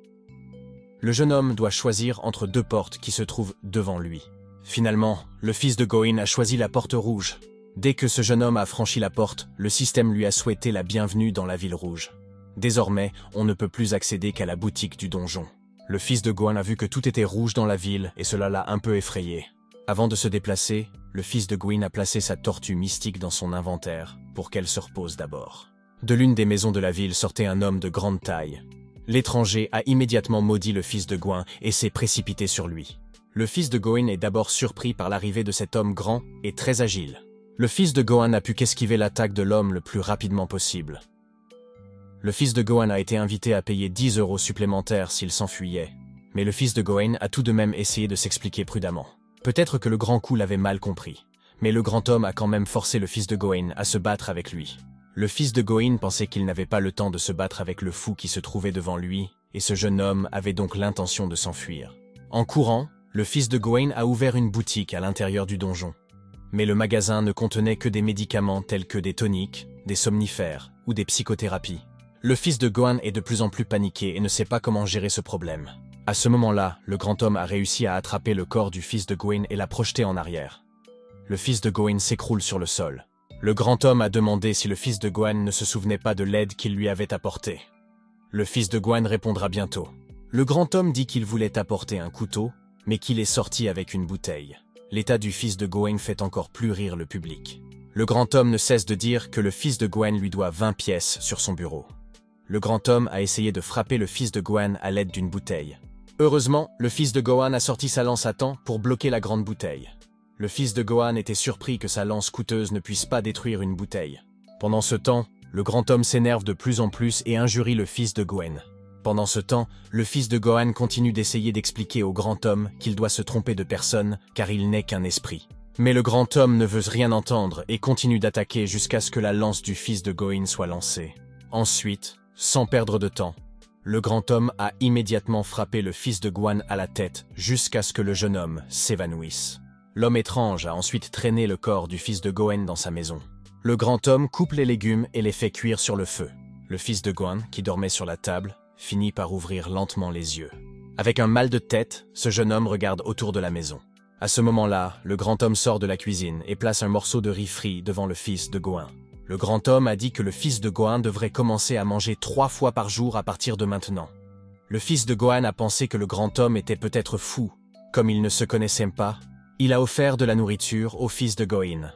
Le jeune homme doit choisir entre deux portes qui se trouvent devant lui. Finalement, le fils de Gawain a choisi la porte rouge. Dès que ce jeune homme a franchi la porte, le système lui a souhaité la bienvenue dans la ville rouge. Désormais, on ne peut plus accéder qu'à la boutique du donjon. Le fils de Gawain a vu que tout était rouge dans la ville et cela l'a un peu effrayé. Avant de se déplacer, le fils de Gawain a placé sa tortue mystique dans son inventaire pour qu'elle se repose d'abord. De l'une des maisons de la ville sortait un homme de grande taille. L'étranger a immédiatement maudit le fils de Gawain et s'est précipité sur lui. Le fils de Gawain est d'abord surpris par l'arrivée de cet homme grand et très agile. Le fils de Gawain n'a pu qu'esquiver l'attaque de l'homme le plus rapidement possible. Le fils de Gawain a été invité à payer 10 € supplémentaires s'il s'enfuyait, mais le fils de Gawain a tout de même essayé de s'expliquer prudemment. Peut-être que le grand coup l'avait mal compris, mais le grand homme a quand même forcé le fils de Gawain à se battre avec lui. Le fils de Gawain pensait qu'il n'avait pas le temps de se battre avec le fou qui se trouvait devant lui, et ce jeune homme avait donc l'intention de s'enfuir. En courant, le fils de Gawain a ouvert une boutique à l'intérieur du donjon. Mais le magasin ne contenait que des médicaments tels que des toniques, des somnifères ou des psychothérapies. Le fils de Gawain est de plus en plus paniqué et ne sait pas comment gérer ce problème. À ce moment-là, le grand homme a réussi à attraper le corps du fils de Gawain et l'a projeté en arrière. Le fils de Gawain s'écroule sur le sol. Le grand homme a demandé si le fils de Gawain ne se souvenait pas de l'aide qu'il lui avait apportée. Le fils de Gawain répondra bientôt. Le grand homme dit qu'il voulait apporter un couteau, mais qu'il est sorti avec une bouteille. L'état du fils de Gawain fait encore plus rire le public. Le grand homme ne cesse de dire que le fils de Gawain lui doit 20 pièces sur son bureau. Le grand homme a essayé de frapper le fils de Gawain à l'aide d'une bouteille. Heureusement, le fils de Gawain a sorti sa lance à temps pour bloquer la grande bouteille. Le fils de Gawain était surpris que sa lance coûteuse ne puisse pas détruire une bouteille. Pendant ce temps, le grand homme s'énerve de plus en plus et injurie le fils de Gawain. Pendant ce temps, le fils de Gawain continue d'essayer d'expliquer au grand homme qu'il doit se tromper de personne car il n'est qu'un esprit. Mais le grand homme ne veut rien entendre et continue d'attaquer jusqu'à ce que la lance du fils de Gawain soit lancée. Ensuite, sans perdre de temps, le grand homme a immédiatement frappé le fils de Gawain à la tête jusqu'à ce que le jeune homme s'évanouisse. L'homme étrange a ensuite traîné le corps du fils de Gawain dans sa maison. Le grand homme coupe les légumes et les fait cuire sur le feu. Le fils de Gawain, qui dormait sur la table, finit par ouvrir lentement les yeux. Avec un mal de tête, ce jeune homme regarde autour de la maison. À ce moment-là, le grand homme sort de la cuisine et place un morceau de riz frit devant le fils de Goin. Le grand homme a dit que le fils de Goin devrait commencer à manger 3 fois par jour à partir de maintenant. Le fils de Gohan a pensé que le grand homme était peut-être fou. Comme ils ne se connaissaient pas, il a offert de la nourriture au fils de Goin.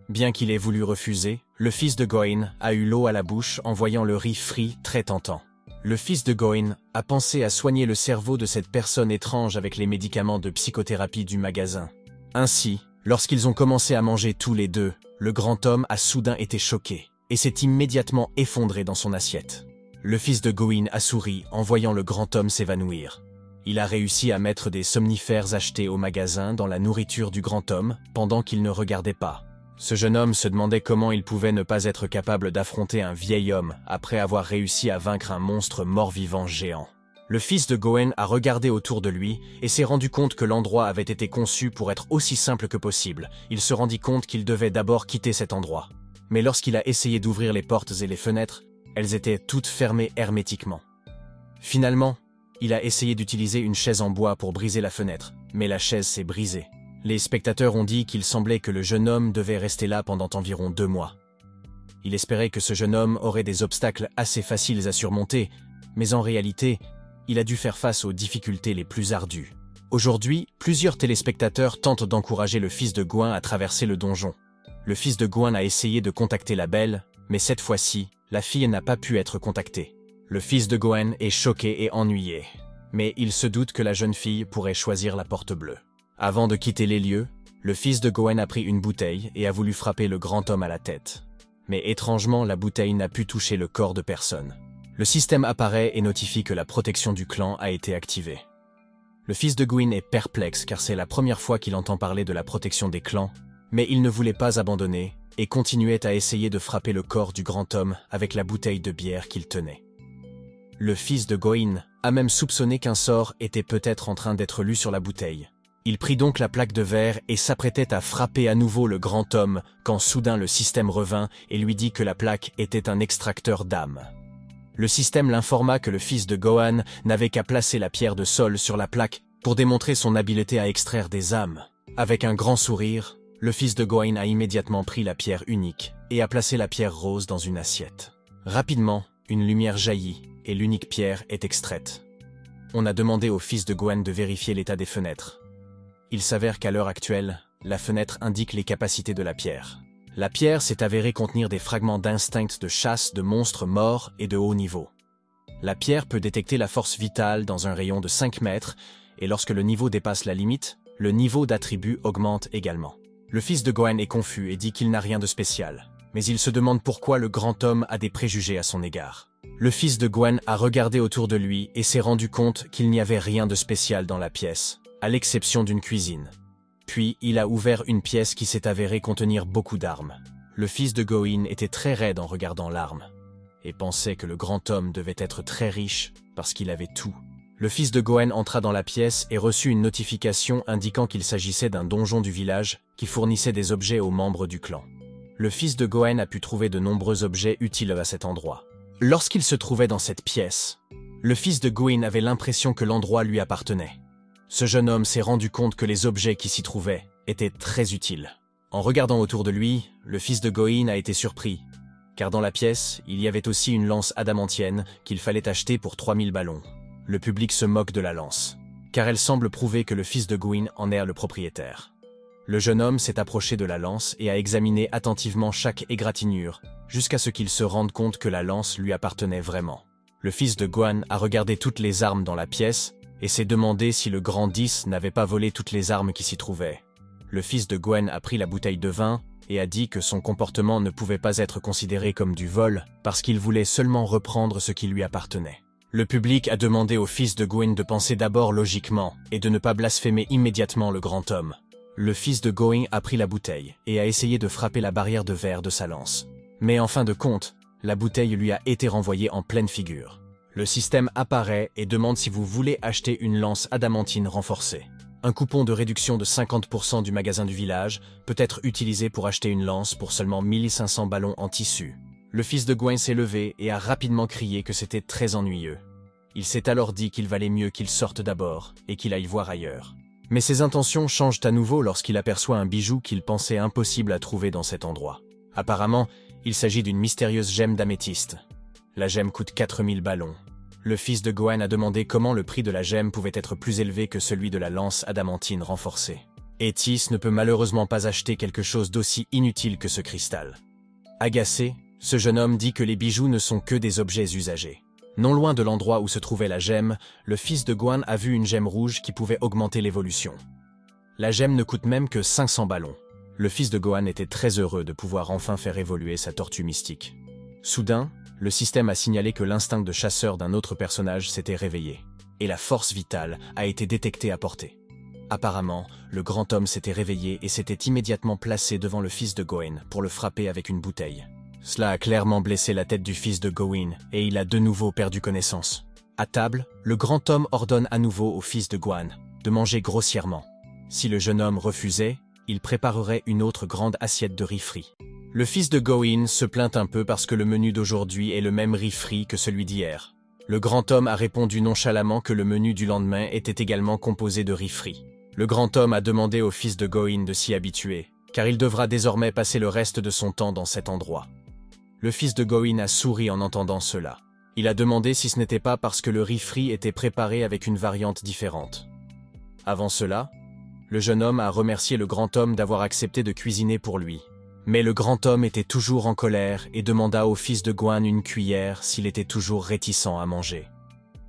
Bien qu'il ait voulu refuser, le fils de Goin a eu l'eau à la bouche en voyant le riz frit très tentant. Le fils de Goin a pensé à soigner le cerveau de cette personne étrange avec les médicaments de psychothérapie du magasin. Ainsi, lorsqu'ils ont commencé à manger tous les deux, le grand homme a soudain été choqué et s'est immédiatement effondré dans son assiette. Le fils de Goin a souri en voyant le grand homme s'évanouir. Il a réussi à mettre des somnifères achetés au magasin dans la nourriture du grand homme pendant qu'il ne regardait pas. Ce jeune homme se demandait comment il pouvait ne pas être capable d'affronter un vieil homme après avoir réussi à vaincre un monstre mort-vivant géant. Le fils de Gohan a regardé autour de lui et s'est rendu compte que l'endroit avait été conçu pour être aussi simple que possible. Il se rendit compte qu'il devait d'abord quitter cet endroit. Mais lorsqu'il a essayé d'ouvrir les portes et les fenêtres, elles étaient toutes fermées hermétiquement. Finalement, il a essayé d'utiliser une chaise en bois pour briser la fenêtre, mais la chaise s'est brisée. Les spectateurs ont dit qu'il semblait que le jeune homme devait rester là pendant environ 2 mois. Il espérait que ce jeune homme aurait des obstacles assez faciles à surmonter, mais en réalité, il a dû faire face aux difficultés les plus ardues. Aujourd'hui, plusieurs téléspectateurs tentent d'encourager le fils de Gohan à traverser le donjon. Le fils de Gohan a essayé de contacter la belle, mais cette fois-ci, la fille n'a pas pu être contactée. Le fils de Gohan est choqué et ennuyé, mais il se doute que la jeune fille pourrait choisir la porte bleue. Avant de quitter les lieux, le fils de Gohan a pris une bouteille et a voulu frapper le grand homme à la tête. Mais étrangement, la bouteille n'a pu toucher le corps de personne. Le système apparaît et notifie que la protection du clan a été activée. Le fils de Gohan est perplexe car c'est la première fois qu'il entend parler de la protection des clans, mais il ne voulait pas abandonner et continuait à essayer de frapper le corps du grand homme avec la bouteille de bière qu'il tenait. Le fils de Gohan a même soupçonné qu'un sort était peut-être en train d'être lu sur la bouteille. Il prit donc la plaque de verre et s'apprêtait à frapper à nouveau le grand homme quand soudain le système revint et lui dit que la plaque était un extracteur d'âme. Le système l'informa que le fils de Gohan n'avait qu'à placer la pierre de sol sur la plaque pour démontrer son habileté à extraire des âmes. Avec un grand sourire, le fils de Gohan a immédiatement pris la pierre unique et a placé la pierre rose dans une assiette. Rapidement, une lumière jaillit et l'unique pierre est extraite. On a demandé au fils de Gohan de vérifier l'état des fenêtres. Il s'avère qu'à l'heure actuelle, la fenêtre indique les capacités de la pierre. La pierre s'est avérée contenir des fragments d'instinct de chasse de monstres morts et de haut niveau. La pierre peut détecter la force vitale dans un rayon de 5 mètres, et lorsque le niveau dépasse la limite, le niveau d'attribut augmente également. Le fils de Gohan est confus et dit qu'il n'a rien de spécial, mais il se demande pourquoi le grand homme a des préjugés à son égard. Le fils de Gohan a regardé autour de lui et s'est rendu compte qu'il n'y avait rien de spécial dans la pièce, à l'exception d'une cuisine. Puis, il a ouvert une pièce qui s'est avérée contenir beaucoup d'armes. Le fils de Gohan était très raide en regardant l'arme, et pensait que le grand homme devait être très riche parce qu'il avait tout. Le fils de Gohan entra dans la pièce et reçut une notification indiquant qu'il s'agissait d'un donjon du village qui fournissait des objets aux membres du clan. Le fils de Gohan a pu trouver de nombreux objets utiles à cet endroit. Lorsqu'il se trouvait dans cette pièce, le fils de Gohan avait l'impression que l'endroit lui appartenait. Ce jeune homme s'est rendu compte que les objets qui s'y trouvaient étaient très utiles. En regardant autour de lui, le fils de Gohan a été surpris, car dans la pièce, il y avait aussi une lance adamantienne qu'il fallait acheter pour 3000 ballons. Le public se moque de la lance, car elle semble prouver que le fils de Gohan en est le propriétaire. Le jeune homme s'est approché de la lance et a examiné attentivement chaque égratignure, jusqu'à ce qu'il se rende compte que la lance lui appartenait vraiment. Le fils de Gohan a regardé toutes les armes dans la pièce, et s'est demandé si le grand 10 n'avait pas volé toutes les armes qui s'y trouvaient. Le fils de Gohan a pris la bouteille de vin et a dit que son comportement ne pouvait pas être considéré comme du vol parce qu'il voulait seulement reprendre ce qui lui appartenait. Le public a demandé au fils de Gohan de penser d'abord logiquement et de ne pas blasphémer immédiatement le grand homme. Le fils de Gohan a pris la bouteille et a essayé de frapper la barrière de verre de sa lance. Mais en fin de compte, la bouteille lui a été renvoyée en pleine figure. Le système apparaît et demande si vous voulez acheter une lance adamantine renforcée. Un coupon de réduction de 50% du magasin du village peut être utilisé pour acheter une lance pour seulement 1500 ballons en tissu. Le fils de Gohan s'est levé et a rapidement crié que c'était très ennuyeux. Il s'est alors dit qu'il valait mieux qu'il sorte d'abord et qu'il aille voir ailleurs. Mais ses intentions changent à nouveau lorsqu'il aperçoit un bijou qu'il pensait impossible à trouver dans cet endroit. Apparemment, il s'agit d'une mystérieuse gemme d'améthyste. La gemme coûte 4000 ballons. Le fils de Gohan a demandé comment le prix de la gemme pouvait être plus élevé que celui de la lance adamantine renforcée. Etis ne peut malheureusement pas acheter quelque chose d'aussi inutile que ce cristal. Agacé, ce jeune homme dit que les bijoux ne sont que des objets usagés. Non loin de l'endroit où se trouvait la gemme, le fils de Gohan a vu une gemme rouge qui pouvait augmenter l'évolution. La gemme ne coûte même que 500 ballons. Le fils de Gohan était très heureux de pouvoir enfin faire évoluer sa tortue mystique. Soudain, le système a signalé que l'instinct de chasseur d'un autre personnage s'était réveillé, et la force vitale a été détectée à portée. Apparemment, le grand homme s'était réveillé et s'était immédiatement placé devant le fils de Gohan pour le frapper avec une bouteille. Cela a clairement blessé la tête du fils de Gohan et il a de nouveau perdu connaissance. À table, le grand homme ordonne à nouveau au fils de Gohan de manger grossièrement. Si le jeune homme refusait, il préparerait une autre grande assiette de riz frit. Le fils de Gohan se plaint un peu parce que le menu d'aujourd'hui est le même riz frit que celui d'hier. Le grand homme a répondu nonchalamment que le menu du lendemain était également composé de riz frit. Le grand homme a demandé au fils de Gohan de s'y habituer, car il devra désormais passer le reste de son temps dans cet endroit. Le fils de Gohan a souri en entendant cela. Il a demandé si ce n'était pas parce que le riz frit était préparé avec une variante différente. Avant cela, le jeune homme a remercié le grand homme d'avoir accepté de cuisiner pour lui. Mais le grand homme était toujours en colère et demanda au fils de Gohan une cuillère s'il était toujours réticent à manger.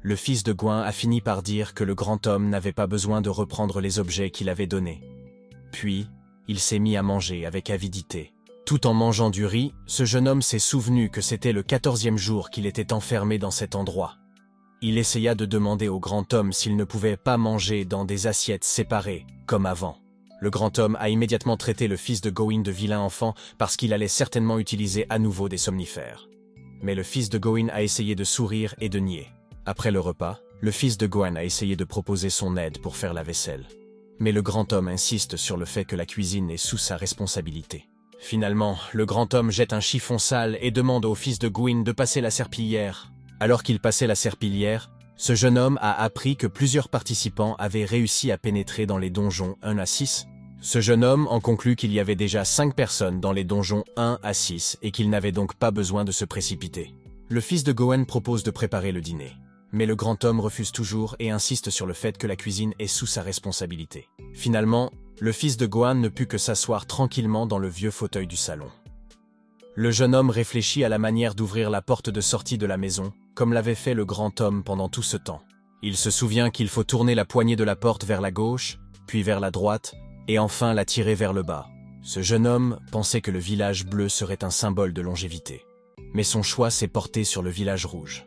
Le fils de Gohan a fini par dire que le grand homme n'avait pas besoin de reprendre les objets qu'il avait donnés. Puis, il s'est mis à manger avec avidité. Tout en mangeant du riz, ce jeune homme s'est souvenu que c'était le 14e jour qu'il était enfermé dans cet endroit. Il essaya de demander au grand homme s'il ne pouvait pas manger dans des assiettes séparées, comme avant. Le grand homme a immédiatement traité le fils de Gohan de vilain enfant parce qu'il allait certainement utiliser à nouveau des somnifères. Mais le fils de Gohan a essayé de sourire et de nier. Après le repas, le fils de Gohan a essayé de proposer son aide pour faire la vaisselle. Mais le grand homme insiste sur le fait que la cuisine est sous sa responsabilité. Finalement, le grand homme jette un chiffon sale et demande au fils de Gohan de passer la serpillière. Alors qu'il passait la serpillière, ce jeune homme a appris que plusieurs participants avaient réussi à pénétrer dans les donjons 1 à 6. Ce jeune homme en conclut qu'il y avait déjà 5 personnes dans les donjons 1 à 6 et qu'il n'avait donc pas besoin de se précipiter. Le fils de Gohan propose de préparer le dîner. Mais le grand homme refuse toujours et insiste sur le fait que la cuisine est sous sa responsabilité. Finalement, le fils de Gohan ne put que s'asseoir tranquillement dans le vieux fauteuil du salon. Le jeune homme réfléchit à la manière d'ouvrir la porte de sortie de la maison, comme l'avait fait le grand homme pendant tout ce temps. Il se souvient qu'il faut tourner la poignée de la porte vers la gauche, puis vers la droite, et enfin la tirer vers le bas. Ce jeune homme pensait que le village bleu serait un symbole de longévité. Mais son choix s'est porté sur le village rouge.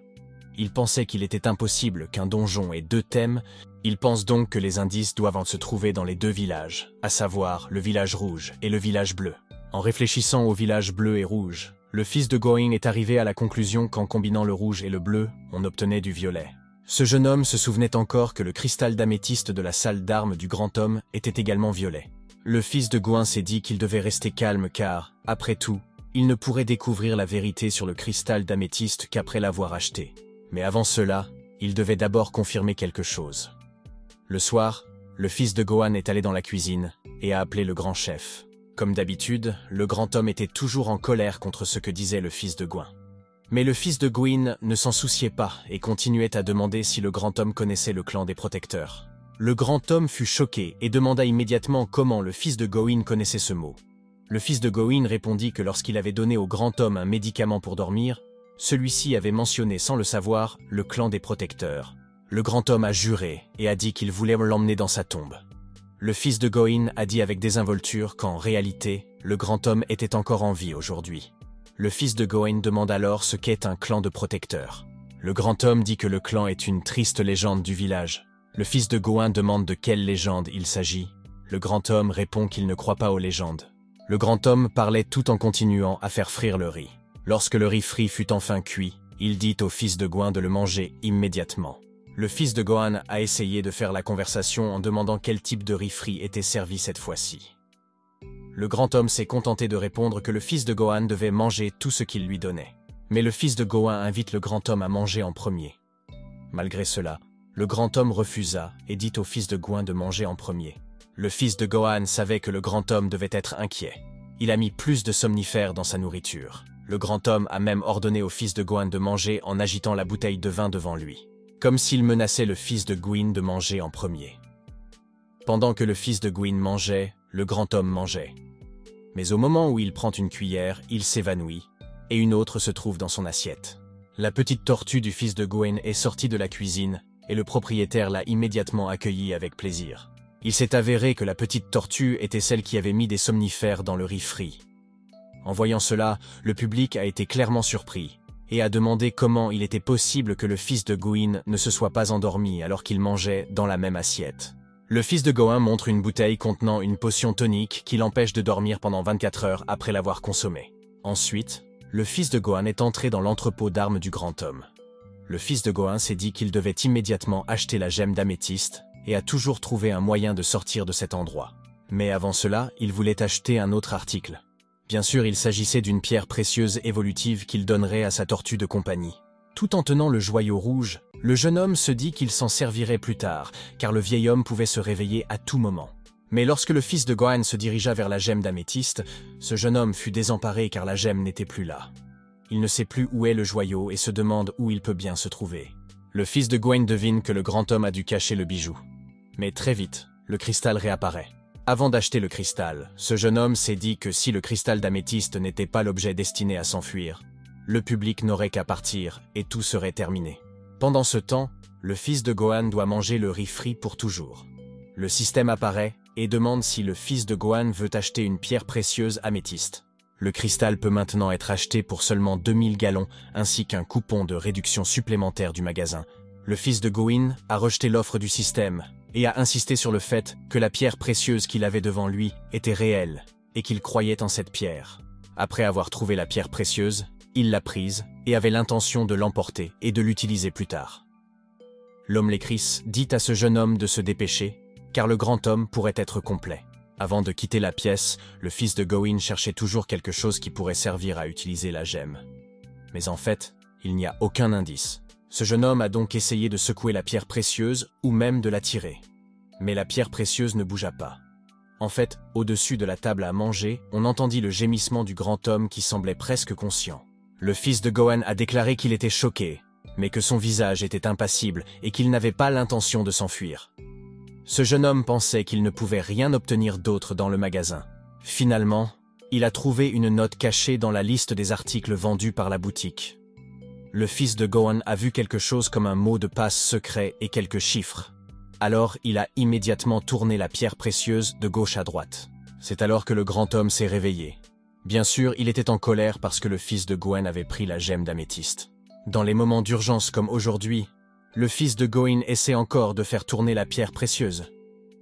Il pensait qu'il était impossible qu'un donjon ait 2 thèmes, il pense donc que les indices doivent se trouver dans les 2 villages, à savoir le village rouge et le village bleu. En réfléchissant au village bleu et rouge, le fils de Gohan est arrivé à la conclusion qu'en combinant le rouge et le bleu, on obtenait du violet. Ce jeune homme se souvenait encore que le cristal d'améthyste de la salle d'armes du grand homme était également violet. Le fils de Gohan s'est dit qu'il devait rester calme car, après tout, il ne pourrait découvrir la vérité sur le cristal d'améthyste qu'après l'avoir acheté. Mais avant cela, il devait d'abord confirmer quelque chose. Le soir, le fils de Gohan est allé dans la cuisine et a appelé le grand chef. Comme d'habitude, le grand homme était toujours en colère contre ce que disait le fils de Gohan. Mais le fils de Gohan ne s'en souciait pas et continuait à demander si le grand homme connaissait le clan des protecteurs. Le grand homme fut choqué et demanda immédiatement comment le fils de Gohan connaissait ce mot. Le fils de Gohan répondit que lorsqu'il avait donné au grand homme un médicament pour dormir, celui-ci avait mentionné sans le savoir le clan des protecteurs. Le grand homme a juré et a dit qu'il voulait l'emmener dans sa tombe. Le fils de Gohan a dit avec désinvolture qu'en réalité, le grand homme était encore en vie aujourd'hui. Le fils de Gohan demande alors ce qu'est un clan de protecteurs. Le grand homme dit que le clan est une triste légende du village. Le fils de Gohan demande de quelle légende il s'agit. Le grand homme répond qu'il ne croit pas aux légendes. Le grand homme parlait tout en continuant à faire frire le riz. Lorsque le riz frit fut enfin cuit, il dit au fils de Gohan de le manger immédiatement. Le fils de Gohan a essayé de faire la conversation en demandant quel type de riz frit était servi cette fois-ci. Le grand homme s'est contenté de répondre que le fils de Gohan devait manger tout ce qu'il lui donnait. Mais le fils de Gohan invite le grand homme à manger en premier. Malgré cela, le grand homme refusa et dit au fils de Gouin de manger en premier. Le fils de Gohan savait que le grand homme devait être inquiet. Il a mis plus de somnifères dans sa nourriture. Le grand homme a même ordonné au fils de Gohan de manger en agitant la bouteille de vin devant lui, comme s'il menaçait le fils de Gouin de manger en premier. Pendant que le fils de Gouin mangeait, le grand homme mangeait. Mais au moment où il prend une cuillère, il s'évanouit, et une autre se trouve dans son assiette. La petite tortue du fils de Gouin est sortie de la cuisine, et le propriétaire l'a immédiatement accueillie avec plaisir. Il s'est avéré que la petite tortue était celle qui avait mis des somnifères dans le riz frit. En voyant cela, le public a été clairement surpris, et a demandé comment il était possible que le fils de Gouin ne se soit pas endormi alors qu'il mangeait dans la même assiette. Le fils de Gohan montre une bouteille contenant une potion tonique qui l'empêche de dormir pendant 24 heures après l'avoir consommée. Ensuite, le fils de Gohan est entré dans l'entrepôt d'armes du grand homme. Le fils de Gohan s'est dit qu'il devait immédiatement acheter la gemme d'améthyste et a toujours trouvé un moyen de sortir de cet endroit. Mais avant cela, il voulait acheter un autre article. Bien sûr, il s'agissait d'une pierre précieuse évolutive qu'il donnerait à sa tortue de compagnie. Tout en tenant le joyau rouge, le jeune homme se dit qu'il s'en servirait plus tard, car le vieil homme pouvait se réveiller à tout moment. Mais lorsque le fils de Gohan se dirigea vers la gemme d'améthyste, ce jeune homme fut désemparé car la gemme n'était plus là. Il ne sait plus où est le joyau et se demande où il peut bien se trouver. Le fils de Gohan devine que le grand homme a dû cacher le bijou. Mais très vite, le cristal réapparaît. Avant d'acheter le cristal, ce jeune homme s'est dit que si le cristal d'améthyste n'était pas l'objet destiné à s'enfuir, le public n'aurait qu'à partir et tout serait terminé. Pendant ce temps, le fils de Gohan doit manger le riz frit pour toujours. Le système apparaît et demande si le fils de Gohan veut acheter une pierre précieuse améthyste. Le cristal peut maintenant être acheté pour seulement 2000 gallons ainsi qu'un coupon de réduction supplémentaire du magasin. Le fils de Gouin a rejeté l'offre du système et a insisté sur le fait que la pierre précieuse qu'il avait devant lui était réelle et qu'il croyait en cette pierre. Après avoir trouvé la pierre précieuse, il l'a prise et avait l'intention de l'emporter et de l'utiliser plus tard. L'homme Lécris dit à ce jeune homme de se dépêcher, car le grand homme pourrait être complet. Avant de quitter la pièce, le fils de Gouin cherchait toujours quelque chose qui pourrait servir à utiliser la gemme. Mais en fait, il n'y a aucun indice. Ce jeune homme a donc essayé de secouer la pierre précieuse ou même de la tirer. Mais la pierre précieuse ne bougea pas. En fait, au-dessus de la table à manger, on entendit le gémissement du grand homme qui semblait presque conscient. Le fils de Gohan a déclaré qu'il était choqué, mais que son visage était impassible et qu'il n'avait pas l'intention de s'enfuir. Ce jeune homme pensait qu'il ne pouvait rien obtenir d'autre dans le magasin. Finalement, il a trouvé une note cachée dans la liste des articles vendus par la boutique. Le fils de Gohan a vu quelque chose comme un mot de passe secret et quelques chiffres. Alors, il a immédiatement tourné la pierre précieuse de gauche à droite. C'est alors que le grand homme s'est réveillé. Bien sûr, il était en colère parce que le fils de Gohan avait pris la gemme d'améthyste. Dans les moments d'urgence comme aujourd'hui, le fils de Gohan essaie encore de faire tourner la pierre précieuse.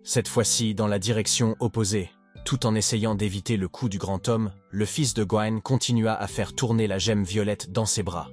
Cette fois-ci dans la direction opposée. Tout en essayant d'éviter le coup du grand homme, le fils de Gohan continua à faire tourner la gemme violette dans ses bras.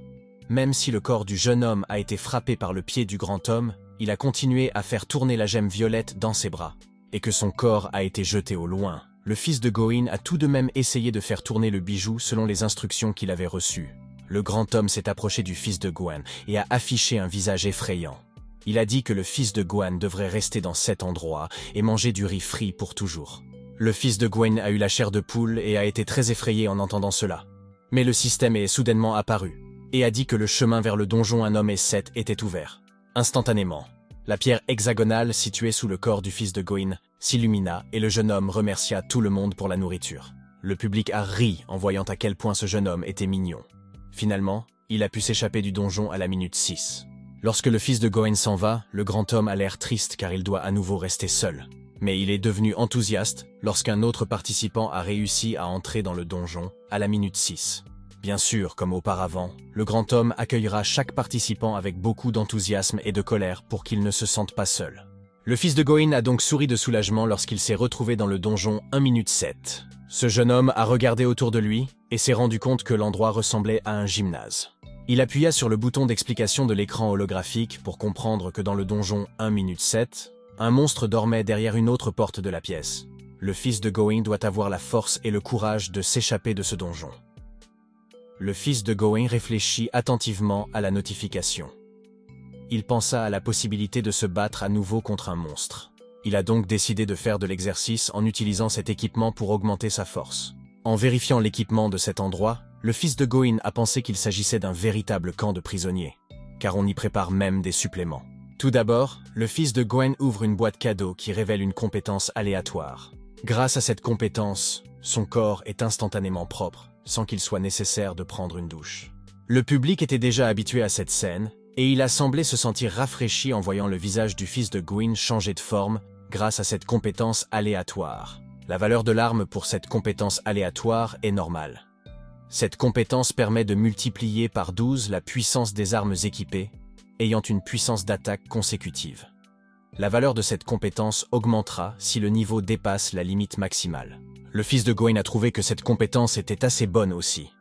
Même si le corps du jeune homme a été frappé par le pied du grand homme, il a continué à faire tourner la gemme violette dans ses bras. Et que son corps a été jeté au loin. Le fils de Gohan a tout de même essayé de faire tourner le bijou selon les instructions qu'il avait reçues. Le grand homme s'est approché du fils de Gohan et a affiché un visage effrayant. Il a dit que le fils de Gohan devrait rester dans cet endroit et manger du riz frit pour toujours. Le fils de Gohan a eu la chair de poule et a été très effrayé en entendant cela. Mais le système est soudainement apparu et a dit que le chemin vers le donjon un homme et 7 était ouvert. Instantanément, la pierre hexagonale située sous le corps du fils de Gohan s'illumina et le jeune homme remercia tout le monde pour la nourriture. Le public a ri en voyant à quel point ce jeune homme était mignon. Finalement, il a pu s'échapper du donjon à la minute 6. Lorsque le fils de Gohan s'en va, le grand homme a l'air triste car il doit à nouveau rester seul. Mais il est devenu enthousiaste lorsqu'un autre participant a réussi à entrer dans le donjon à la minute 6. Bien sûr, comme auparavant, le grand homme accueillera chaque participant avec beaucoup d'enthousiasme et de colère pour qu'il ne se sente pas seul. Le fils de Gohan a donc souri de soulagement lorsqu'il s'est retrouvé dans le donjon 1 minute 7. Ce jeune homme a regardé autour de lui et s'est rendu compte que l'endroit ressemblait à un gymnase. Il appuya sur le bouton d'explication de l'écran holographique pour comprendre que dans le donjon 1 minute 7, un monstre dormait derrière une autre porte de la pièce. Le fils de Gohan doit avoir la force et le courage de s'échapper de ce donjon. Le fils de Gohan réfléchit attentivement à la notification. il pensa à la possibilité de se battre à nouveau contre un monstre. Il a donc décidé de faire de l'exercice en utilisant cet équipement pour augmenter sa force. En vérifiant l'équipement de cet endroit, le fils de Goin a pensé qu'il s'agissait d'un véritable camp de prisonniers, car on y prépare même des suppléments. Tout d'abord, le fils de Goin ouvre une boîte cadeau qui révèle une compétence aléatoire. Grâce à cette compétence, son corps est instantanément propre, sans qu'il soit nécessaire de prendre une douche. Le public était déjà habitué à cette scène, et il a semblé se sentir rafraîchi en voyant le visage du fils de Goin changer de forme grâce à cette compétence aléatoire. La valeur de l'arme pour cette compétence aléatoire est normale. Cette compétence permet de multiplier par 12 la puissance des armes équipées, ayant une puissance d'attaque consécutive. La valeur de cette compétence augmentera si le niveau dépasse la limite maximale. Le fils de Goin a trouvé que cette compétence était assez bonne aussi.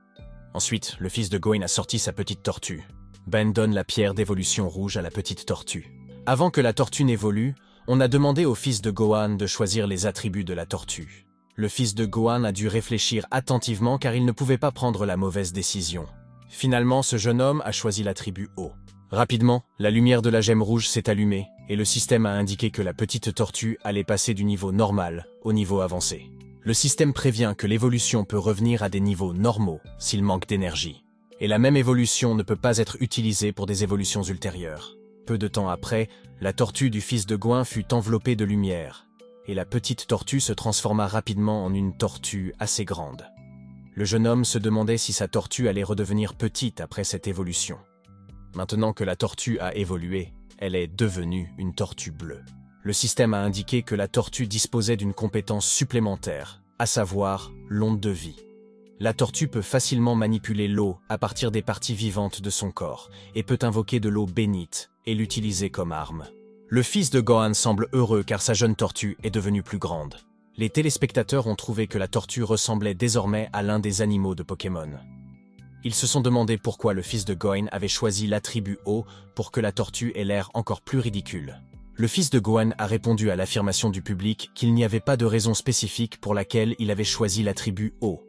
Ensuite, le fils de Goin a sorti sa petite tortue. Ben donne la pierre d'évolution rouge à la petite tortue. Avant que la tortue n'évolue, on a demandé au fils de Gohan de choisir les attributs de la tortue. Le fils de Gohan a dû réfléchir attentivement car il ne pouvait pas prendre la mauvaise décision. Finalement, ce jeune homme a choisi l'attribut eau. Rapidement, la lumière de la gemme rouge s'est allumée et le système a indiqué que la petite tortue allait passer du niveau normal au niveau avancé. Le système prévient que l'évolution peut revenir à des niveaux normaux s'il manque d'énergie. Et la même évolution ne peut pas être utilisée pour des évolutions ultérieures. Peu de temps après, la tortue du fils de Goin fut enveloppée de lumière, et la petite tortue se transforma rapidement en une tortue assez grande. Le jeune homme se demandait si sa tortue allait redevenir petite après cette évolution. Maintenant que la tortue a évolué, elle est devenue une tortue bleue. Le système a indiqué que la tortue disposait d'une compétence supplémentaire, à savoir l'onde de vie. La tortue peut facilement manipuler l'eau à partir des parties vivantes de son corps et peut invoquer de l'eau bénite et l'utiliser comme arme. Le fils de Gohan semble heureux car sa jeune tortue est devenue plus grande. Les téléspectateurs ont trouvé que la tortue ressemblait désormais à l'un des animaux de Pokémon. Ils se sont demandé pourquoi le fils de Gohan avait choisi l'attribut eau pour que la tortue ait l'air encore plus ridicule. Le fils de Gohan a répondu à l'affirmation du public qu'il n'y avait pas de raison spécifique pour laquelle il avait choisi l'attribut eau.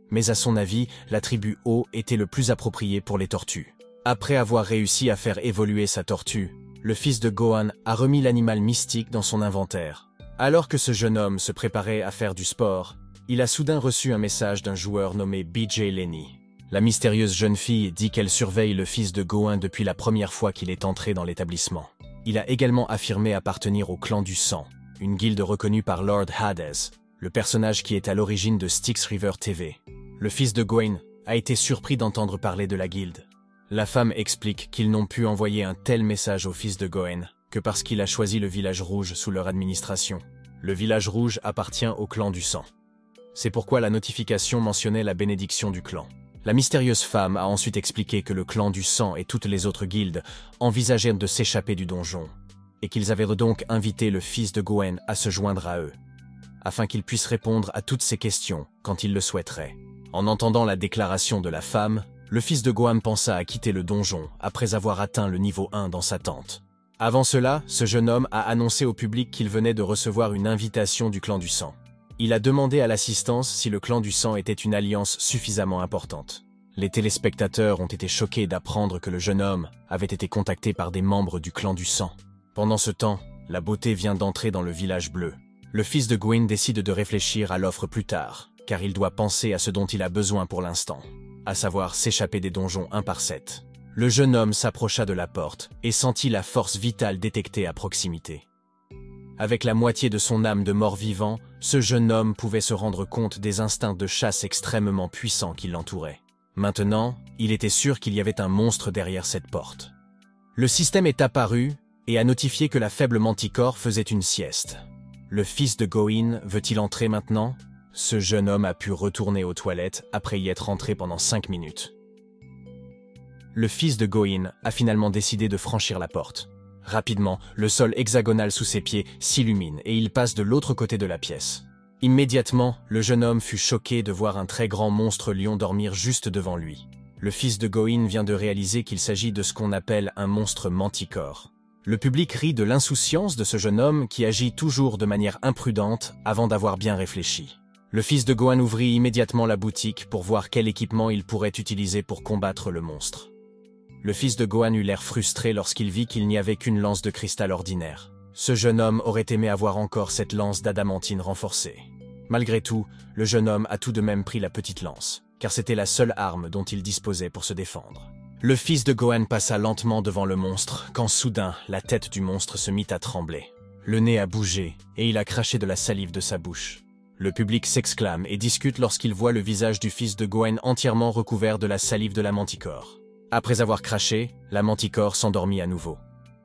Mais à son avis, l'attribut eau était le plus approprié pour les tortues. Après avoir réussi à faire évoluer sa tortue, le fils de Gohan a remis l'animal mystique dans son inventaire. Alors que ce jeune homme se préparait à faire du sport, il a soudain reçu un message d'un joueur nommé BJ Lenny. La mystérieuse jeune fille dit qu'elle surveille le fils de Gohan depuis la première fois qu'il est entré dans l'établissement. Il a également affirmé appartenir au clan du sang, une guilde reconnue par Lord Hades, le personnage qui est à l'origine de Styx River TV. Le fils de Gohan a été surpris d'entendre parler de la guilde. La femme explique qu'ils n'ont pu envoyer un tel message au fils de Gohan que parce qu'il a choisi le village rouge sous leur administration. Le village rouge appartient au clan du sang. C'est pourquoi la notification mentionnait la bénédiction du clan. La mystérieuse femme a ensuite expliqué que le clan du sang et toutes les autres guildes envisageaient de s'échapper du donjon, et qu'ils avaient donc invité le fils de Gohan à se joindre à eux, afin qu'il puisse répondre à toutes ces questions quand il le souhaiterait. En entendant la déclaration de la femme, le fils de Gohan pensa à quitter le donjon après avoir atteint le niveau 1 dans sa tente. Avant cela, ce jeune homme a annoncé au public qu'il venait de recevoir une invitation du clan du sang. Il a demandé à l'assistance si le clan du sang était une alliance suffisamment importante. Les téléspectateurs ont été choqués d'apprendre que le jeune homme avait été contacté par des membres du clan du sang. Pendant ce temps, la beauté vient d'entrer dans le village bleu. Le fils de Gohan décide de réfléchir à l'offre plus tard, car il doit penser à ce dont il a besoin pour l'instant, à savoir s'échapper des donjons 1 par 7. Le jeune homme s'approcha de la porte et sentit la force vitale détectée à proximité. Avec la moitié de son âme de mort-vivant, ce jeune homme pouvait se rendre compte des instincts de chasse extrêmement puissants qui l'entouraient. Maintenant, il était sûr qu'il y avait un monstre derrière cette porte. Le système est apparu et a notifié que la faible Manticore faisait une sieste. Le fils de Gohan veut-il entrer maintenant ? Ce jeune homme a pu retourner aux toilettes après y être entré pendant 5 minutes. Le fils de Gohan a finalement décidé de franchir la porte. Rapidement, le sol hexagonal sous ses pieds s'illumine et il passe de l'autre côté de la pièce. Immédiatement, le jeune homme fut choqué de voir un très grand monstre lion dormir juste devant lui. Le fils de Gohan vient de réaliser qu'il s'agit de ce qu'on appelle un monstre manticore. Le public rit de l'insouciance de ce jeune homme qui agit toujours de manière imprudente avant d'avoir bien réfléchi. Le fils de Gohan ouvrit immédiatement la boutique pour voir quel équipement il pourrait utiliser pour combattre le monstre. Le fils de Gohan eut l'air frustré lorsqu'il vit qu'il n'y avait qu'une lance de cristal ordinaire. Ce jeune homme aurait aimé avoir encore cette lance d'adamantine renforcée. Malgré tout, le jeune homme a tout de même pris la petite lance, car c'était la seule arme dont il disposait pour se défendre. Le fils de Gohan passa lentement devant le monstre, quand soudain, la tête du monstre se mit à trembler. Le nez a bougé, et il a craché de la salive de sa bouche. Le public s'exclame et discute lorsqu'il voit le visage du fils de Gohan entièrement recouvert de la salive de la manticore. Après avoir craché, la manticore s'endormit à nouveau.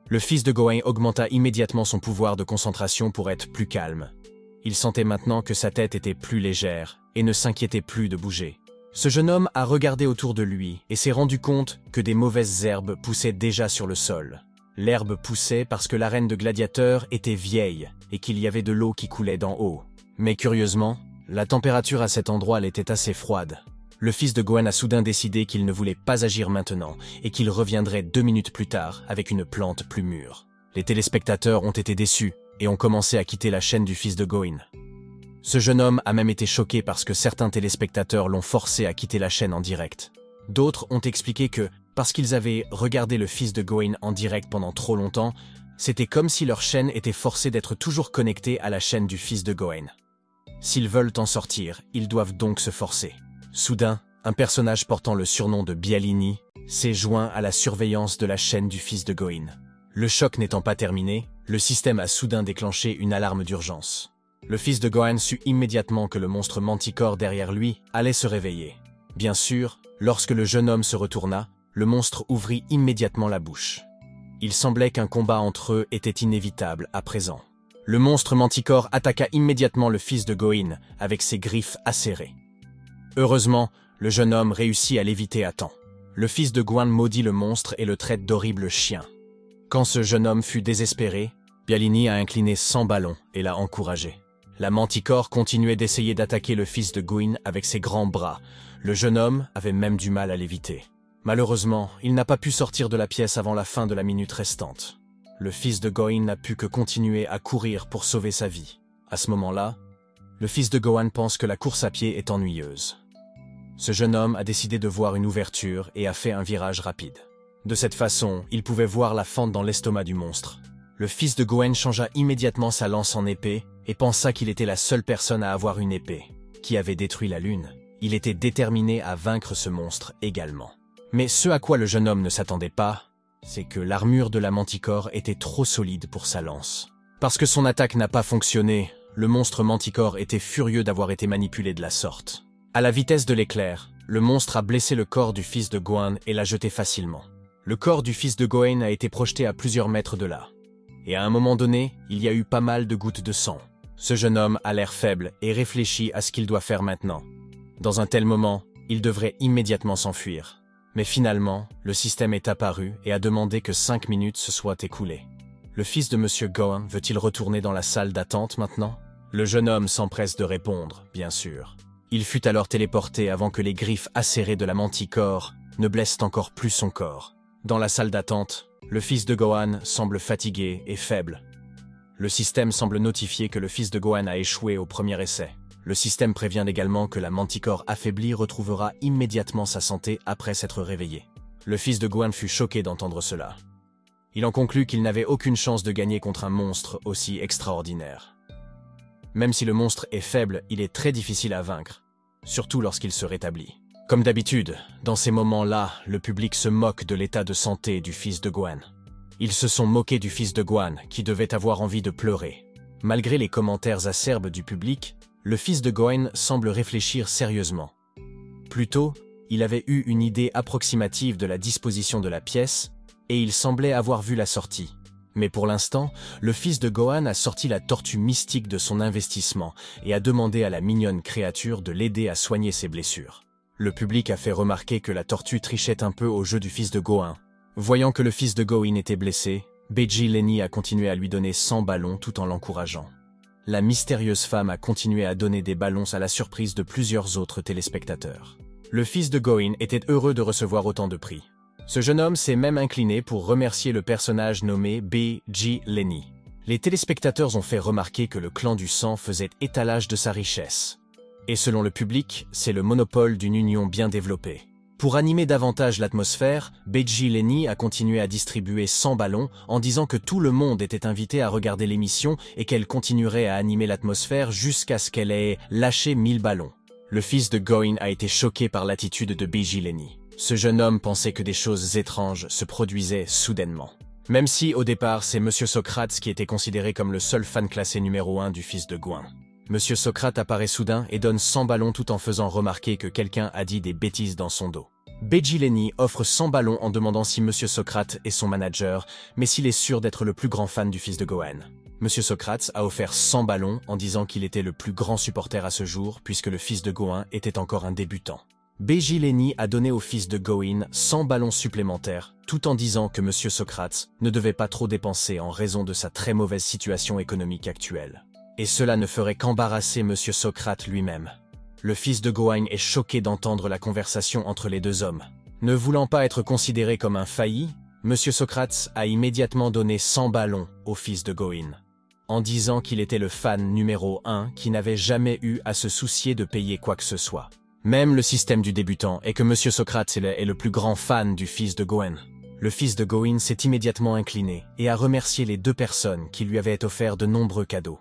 Le fils de Gohan augmenta immédiatement son pouvoir de concentration pour être plus calme. Il sentait maintenant que sa tête était plus légère et ne s'inquiétait plus de bouger. Ce jeune homme a regardé autour de lui et s'est rendu compte que des mauvaises herbes poussaient déjà sur le sol. L'herbe poussait parce que l'arène de gladiateurs était vieille et qu'il y avait de l'eau qui coulait d'en haut. Mais curieusement, la température à cet endroit était assez froide. Le fils de Gohan a soudain décidé qu'il ne voulait pas agir maintenant et qu'il reviendrait 2 minutes plus tard avec une plante plus mûre. Les téléspectateurs ont été déçus et ont commencé à quitter la chaîne du fils de Gohan. Ce jeune homme a même été choqué parce que certains téléspectateurs l'ont forcé à quitter la chaîne en direct. D'autres ont expliqué que, parce qu'ils avaient regardé le fils de Gohan en direct pendant trop longtemps, c'était comme si leur chaîne était forcée d'être toujours connectée à la chaîne du fils de Gohan. S'ils veulent en sortir, ils doivent donc se forcer. Soudain, un personnage portant le surnom de Bialini s'est joint à la surveillance de la chaîne du fils de Gohan. Le choc n'étant pas terminé, le système a soudain déclenché une alarme d'urgence. Le fils de Gohan sut immédiatement que le monstre manticore derrière lui allait se réveiller. Bien sûr, lorsque le jeune homme se retourna, le monstre ouvrit immédiatement la bouche. Il semblait qu'un combat entre eux était inévitable à présent. Le monstre manticore attaqua immédiatement le fils de Gohan avec ses griffes acérées. Heureusement, le jeune homme réussit à l'éviter à temps. Le fils de Gohan maudit le monstre et le traite d'horrible chien. Quand ce jeune homme fut désespéré, Bialini a incliné 100 ballons et l'a encouragé. La manticore continuait d'essayer d'attaquer le fils de Gohan avec ses grands bras. Le jeune homme avait même du mal à l'éviter. Malheureusement, il n'a pas pu sortir de la pièce avant la fin de la minute restante. Le fils de Gohan n'a pu que continuer à courir pour sauver sa vie. À ce moment-là, le fils de Gohan pense que la course à pied est ennuyeuse. Ce jeune homme a décidé de voir une ouverture et a fait un virage rapide. De cette façon, il pouvait voir la fente dans l'estomac du monstre. Le fils de Gohan changea immédiatement sa lance en épée et pensa qu'il était la seule personne à avoir une épée, qui avait détruit la lune. Il était déterminé à vaincre ce monstre également. Mais ce à quoi le jeune homme ne s'attendait pas, c'est que l'armure de la manticore était trop solide pour sa lance. Parce que son attaque n'a pas fonctionné, le monstre manticore était furieux d'avoir été manipulé de la sorte. À la vitesse de l'éclair, le monstre a blessé le corps du fils de Gohan et l'a jeté facilement. Le corps du fils de Gohan a été projeté à plusieurs mètres de là. Et à un moment donné, il y a eu pas mal de gouttes de sang. Ce jeune homme a l'air faible et réfléchit à ce qu'il doit faire maintenant. Dans un tel moment, il devrait immédiatement s'enfuir. Mais finalement, le système est apparu et a demandé que 5 minutes se soient écoulées. Le fils de Monsieur Gohan veut-il retourner dans la salle d'attente maintenant? Le jeune homme s'empresse de répondre, bien sûr. Il fut alors téléporté avant que les griffes acérées de la manticore ne blessent encore plus son corps. Dans la salle d'attente, le fils de Gohan semble fatigué et faible. Le système semble notifier que le fils de Gohan a échoué au premier essai. Le système prévient également que la manticore affaiblie retrouvera immédiatement sa santé après s'être réveillé. Le fils de Gohan fut choqué d'entendre cela. Il en conclut qu'il n'avait aucune chance de gagner contre un monstre aussi extraordinaire. Même si le monstre est faible, il est très difficile à vaincre, surtout lorsqu'il se rétablit. Comme d'habitude, dans ces moments-là, le public se moque de l'état de santé du fils de Gohan. Ils se sont moqués du fils de Gohan, qui devait avoir envie de pleurer. Malgré les commentaires acerbes du public, le fils de Gohan semble réfléchir sérieusement. Plus tôt, il avait eu une idée approximative de la disposition de la pièce, et il semblait avoir vu la sortie. Mais pour l'instant, le fils de Gohan a sorti la tortue mystique de son investissement et a demandé à la mignonne créature de l'aider à soigner ses blessures. Le public a fait remarquer que la tortue trichait un peu au jeu du fils de Gohan. Voyant que le fils de Gohan était blessé, Beiji-Lenny a continué à lui donner 100 ballons tout en l'encourageant. La mystérieuse femme a continué à donner des ballons à la surprise de plusieurs autres téléspectateurs. Le fils de Gohan était heureux de recevoir autant de prix. Ce jeune homme s'est même incliné pour remercier le personnage nommé Beiji-Lenny. Les téléspectateurs ont fait remarquer que le clan du sang faisait étalage de sa richesse. Et selon le public, c'est le monopole d'une union bien développée. Pour animer davantage l'atmosphère, Beiji Lenny a continué à distribuer 100 ballons en disant que tout le monde était invité à regarder l'émission et qu'elle continuerait à animer l'atmosphère jusqu'à ce qu'elle ait lâché 1000 ballons. Le fils de Goin a été choqué par l'attitude de Beiji Lenny. Ce jeune homme pensait que des choses étranges se produisaient soudainement. Même si, au départ, c'est Monsieur Socrate qui était considéré comme le seul fan classé numéro 1 du fils de Goin. Monsieur Socrate apparaît soudain et donne 100 ballons tout en faisant remarquer que quelqu'un a dit des bêtises dans son dos. Beiji Lenny offre 100 ballons en demandant si Monsieur Socrate est son manager, mais s'il est sûr d'être le plus grand fan du fils de Gohan. Monsieur Socrate a offert 100 ballons en disant qu'il était le plus grand supporter à ce jour puisque le fils de Gohan était encore un débutant. Beiji Lenny a donné au fils de Goin 100 ballons supplémentaires, tout en disant que Monsieur Socrate ne devait pas trop dépenser en raison de sa très mauvaise situation économique actuelle. Et cela ne ferait qu'embarrasser Monsieur Socrate lui-même. Le fils de Gohan est choqué d'entendre la conversation entre les deux hommes. Ne voulant pas être considéré comme un failli, Monsieur Socrate a immédiatement donné 100 ballons au fils de Gohan, en disant qu'il était le fan numéro 1 qui n'avait jamais eu à se soucier de payer quoi que ce soit. Même le système du débutant est que Monsieur Socrate est le plus grand fan du fils de Gohan. Le fils de Gohan s'est immédiatement incliné et a remercié les deux personnes qui lui avaient offert de nombreux cadeaux.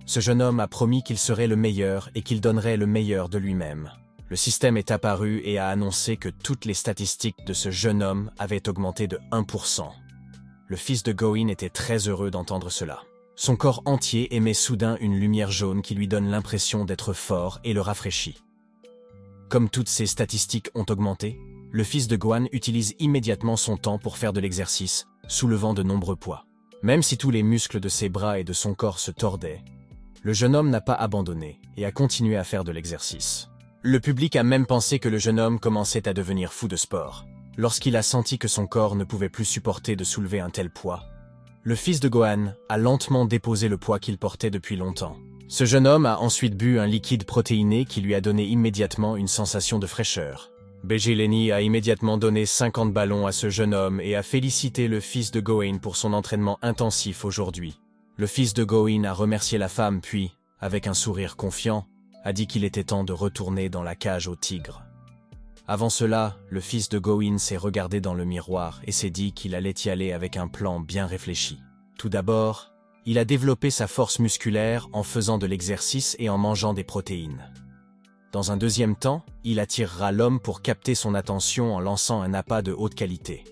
Ce jeune homme a promis qu'il serait le meilleur et qu'il donnerait le meilleur de lui-même. Le système est apparu et a annoncé que toutes les statistiques de ce jeune homme avaient augmenté de 1%. Le fils de Gohan était très heureux d'entendre cela. Son corps entier émet soudain une lumière jaune qui lui donne l'impression d'être fort et le rafraîchit. Comme toutes ces statistiques ont augmenté, le fils de Gohan utilise immédiatement son temps pour faire de l'exercice, soulevant de nombreux poids. Même si tous les muscles de ses bras et de son corps se tordaient, le jeune homme n'a pas abandonné et a continué à faire de l'exercice. Le public a même pensé que le jeune homme commençait à devenir fou de sport. Lorsqu'il a senti que son corps ne pouvait plus supporter de soulever un tel poids, le fils de Gohan a lentement déposé le poids qu'il portait depuis longtemps. Ce jeune homme a ensuite bu un liquide protéiné qui lui a donné immédiatement une sensation de fraîcheur. Beiji Lenny a immédiatement donné 50 ballons à ce jeune homme et a félicité le fils de Gohan pour son entraînement intensif aujourd'hui. Le fils de Gohan a remercié la femme puis, avec un sourire confiant, a dit qu'il était temps de retourner dans la cage aux tigres. Avant cela, le fils de Gohan s'est regardé dans le miroir et s'est dit qu'il allait y aller avec un plan bien réfléchi. Tout d'abord, il a développé sa force musculaire en faisant de l'exercice et en mangeant des protéines. Dans un deuxième temps, il attirera l'homme pour capter son attention en lançant un appât de haute qualité.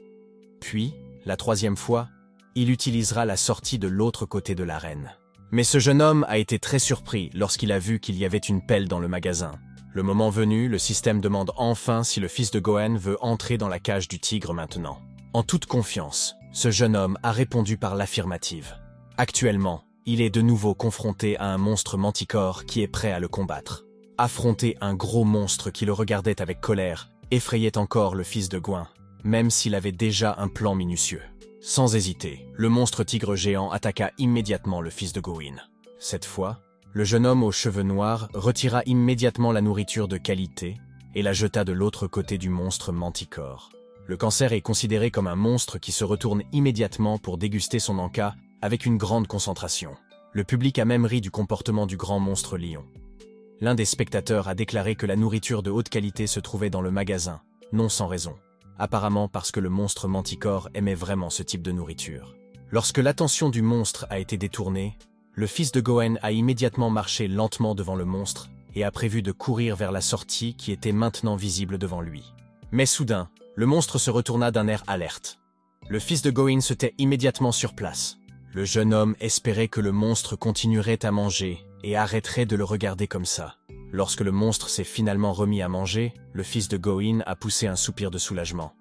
Puis, la troisième fois, il utilisera la sortie de l'autre côté de l'arène. Mais ce jeune homme a été très surpris lorsqu'il a vu qu'il y avait une pelle dans le magasin. Le moment venu, le système demande enfin si le fils de Gohan veut entrer dans la cage du tigre maintenant. En toute confiance, ce jeune homme a répondu par l'affirmative. Actuellement, il est de nouveau confronté à un monstre manticore qui est prêt à le combattre. Affronter un gros monstre qui le regardait avec colère effrayait encore le fils de Gohan, même s'il avait déjà un plan minutieux. Sans hésiter, le monstre tigre géant attaqua immédiatement le fils de Gohan. Cette fois, le jeune homme aux cheveux noirs retira immédiatement la nourriture de qualité et la jeta de l'autre côté du monstre manticore. Le cancer est considéré comme un monstre qui se retourne immédiatement pour déguster son encas avec une grande concentration. Le public a même ri du comportement du grand monstre lion. L'un des spectateurs a déclaré que la nourriture de haute qualité se trouvait dans le magasin, non sans raison. Apparemment parce que le monstre manticore aimait vraiment ce type de nourriture. Lorsque l'attention du monstre a été détournée, le fils de Gohan a immédiatement marché lentement devant le monstre et a prévu de courir vers la sortie qui était maintenant visible devant lui. Mais soudain, le monstre se retourna d'un air alerte. Le fils de Gohan se tait immédiatement sur place. Le jeune homme espérait que le monstre continuerait à manger et arrêterait de le regarder comme ça. Lorsque le monstre s'est finalement remis à manger, le fils de Gohan a poussé un soupir de soulagement.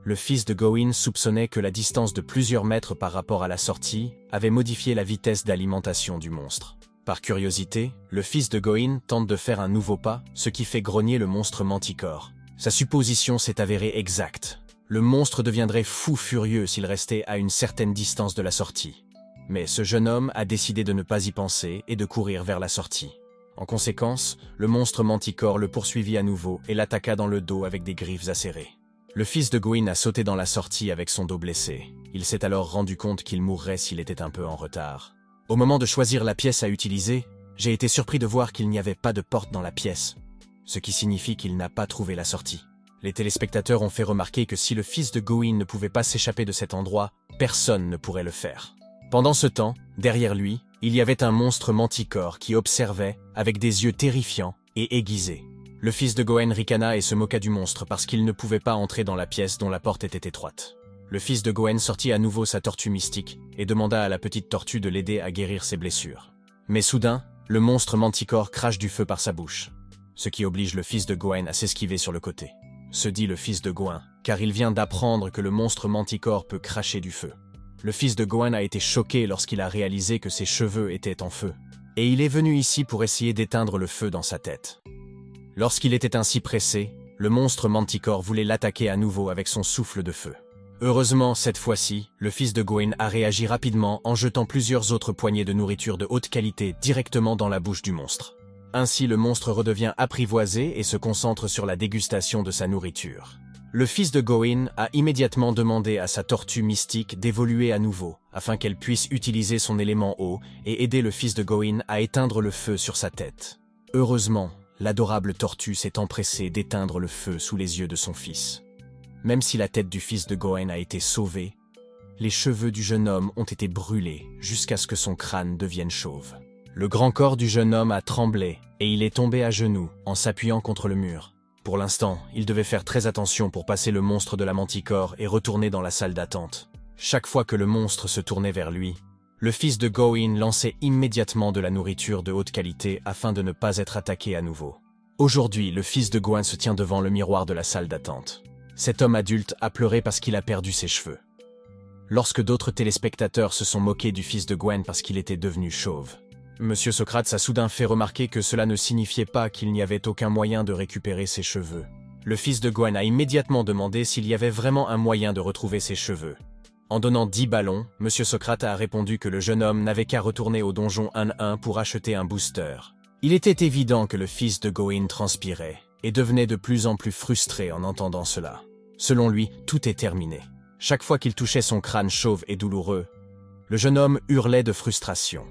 Le fils de Gohan soupçonnait que la distance de plusieurs mètres par rapport à la sortie avait modifié la vitesse d'alimentation du monstre. Par curiosité, le fils de Gohan tente de faire un nouveau pas, ce qui fait grogner le monstre manticore. Sa supposition s'est avérée exacte. Le monstre deviendrait fou furieux s'il restait à une certaine distance de la sortie. Mais ce jeune homme a décidé de ne pas y penser et de courir vers la sortie. En conséquence, le monstre manticore le poursuivit à nouveau et l'attaqua dans le dos avec des griffes acérées. Le fils de Gohan a sauté dans la sortie avec son dos blessé. Il s'est alors rendu compte qu'il mourrait s'il était un peu en retard. Au moment de choisir la pièce à utiliser, j'ai été surpris de voir qu'il n'y avait pas de porte dans la pièce, ce qui signifie qu'il n'a pas trouvé la sortie. Les téléspectateurs ont fait remarquer que si le fils de Gawain ne pouvait pas s'échapper de cet endroit, personne ne pourrait le faire. Pendant ce temps, derrière lui, il y avait un monstre manticore qui observait, avec des yeux terrifiants et aiguisés. Le fils de Gawain ricana et se moqua du monstre parce qu'il ne pouvait pas entrer dans la pièce dont la porte était étroite. Le fils de Gawain sortit à nouveau sa tortue mystique et demanda à la petite tortue de l'aider à guérir ses blessures. Mais soudain, le monstre manticore crache du feu par sa bouche, ce qui oblige le fils de Gawain à s'esquiver sur le côté. Se dit le fils de Gawain, car il vient d'apprendre que le monstre manticore peut cracher du feu. Le fils de Gawain a été choqué lorsqu'il a réalisé que ses cheveux étaient en feu, et il est venu ici pour essayer d'éteindre le feu dans sa tête. Lorsqu'il était ainsi pressé, le monstre manticore voulait l'attaquer à nouveau avec son souffle de feu. Heureusement, cette fois-ci, le fils de Gawain a réagi rapidement en jetant plusieurs autres poignées de nourriture de haute qualité directement dans la bouche du monstre. Ainsi, le monstre redevient apprivoisé et se concentre sur la dégustation de sa nourriture. Le fils de Gawain a immédiatement demandé à sa tortue mystique d'évoluer à nouveau, afin qu'elle puisse utiliser son élément eau et aider le fils de Gawain à éteindre le feu sur sa tête. Heureusement, l'adorable tortue s'est empressée d'éteindre le feu sous les yeux de son fils. Même si la tête du fils de Gawain a été sauvée, les cheveux du jeune homme ont été brûlés jusqu'à ce que son crâne devienne chauve. Le grand corps du jeune homme a tremblé et il est tombé à genoux en s'appuyant contre le mur. Pour l'instant, il devait faire très attention pour passer le monstre de la manticore et retourner dans la salle d'attente. Chaque fois que le monstre se tournait vers lui, le fils de Gawain lançait immédiatement de la nourriture de haute qualité afin de ne pas être attaqué à nouveau. Aujourd'hui, le fils de Gawain se tient devant le miroir de la salle d'attente. Cet homme adulte a pleuré parce qu'il a perdu ses cheveux. Lorsque d'autres téléspectateurs se sont moqués du fils de Gawain parce qu'il était devenu chauve, Monsieur Socrate a soudain fait remarquer que cela ne signifiait pas qu'il n'y avait aucun moyen de récupérer ses cheveux. Le fils de Gawain a immédiatement demandé s'il y avait vraiment un moyen de retrouver ses cheveux. En donnant 10 ballons, Monsieur Socrate a répondu que le jeune homme n'avait qu'à retourner au donjon 1-1 pour acheter un booster. Il était évident que le fils de Gawain transpirait et devenait de plus en plus frustré en entendant cela. Selon lui, tout est terminé. Chaque fois qu'il touchait son crâne chauve et douloureux, le jeune homme hurlait de frustration.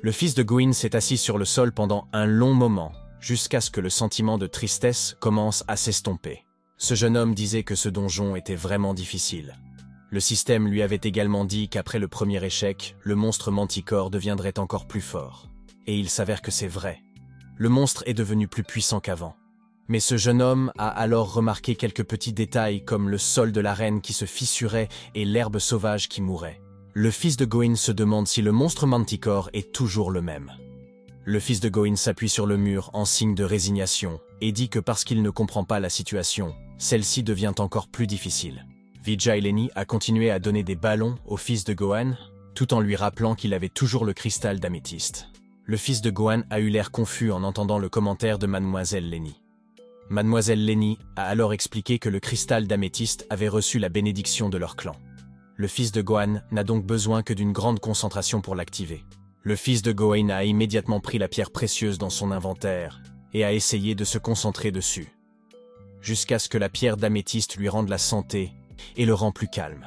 Le fils de Gawain s'est assis sur le sol pendant un long moment, jusqu'à ce que le sentiment de tristesse commence à s'estomper. Ce jeune homme disait que ce donjon était vraiment difficile. Le système lui avait également dit qu'après le premier échec, le monstre manticore deviendrait encore plus fort. Et il s'avère que c'est vrai. Le monstre est devenu plus puissant qu'avant. Mais ce jeune homme a alors remarqué quelques petits détails comme le sol de l'arène qui se fissurait et l'herbe sauvage qui mourait. Le fils de Gawain se demande si le monstre manticore est toujours le même. Le fils de Gawain s'appuie sur le mur en signe de résignation et dit que parce qu'il ne comprend pas la situation, celle-ci devient encore plus difficile. Vijay Leni a continué à donner des ballons au fils de Gawain, tout en lui rappelant qu'il avait toujours le cristal d'améthyste. Le fils de Gawain a eu l'air confus en entendant le commentaire de Mademoiselle Leni. Mademoiselle Leni a alors expliqué que le cristal d'améthyste avait reçu la bénédiction de leur clan. Le fils de Gawain n'a donc besoin que d'une grande concentration pour l'activer. Le fils de Gawain a immédiatement pris la pierre précieuse dans son inventaire et a essayé de se concentrer dessus, jusqu'à ce que la pierre d'améthyste lui rende la santé et le rend plus calme.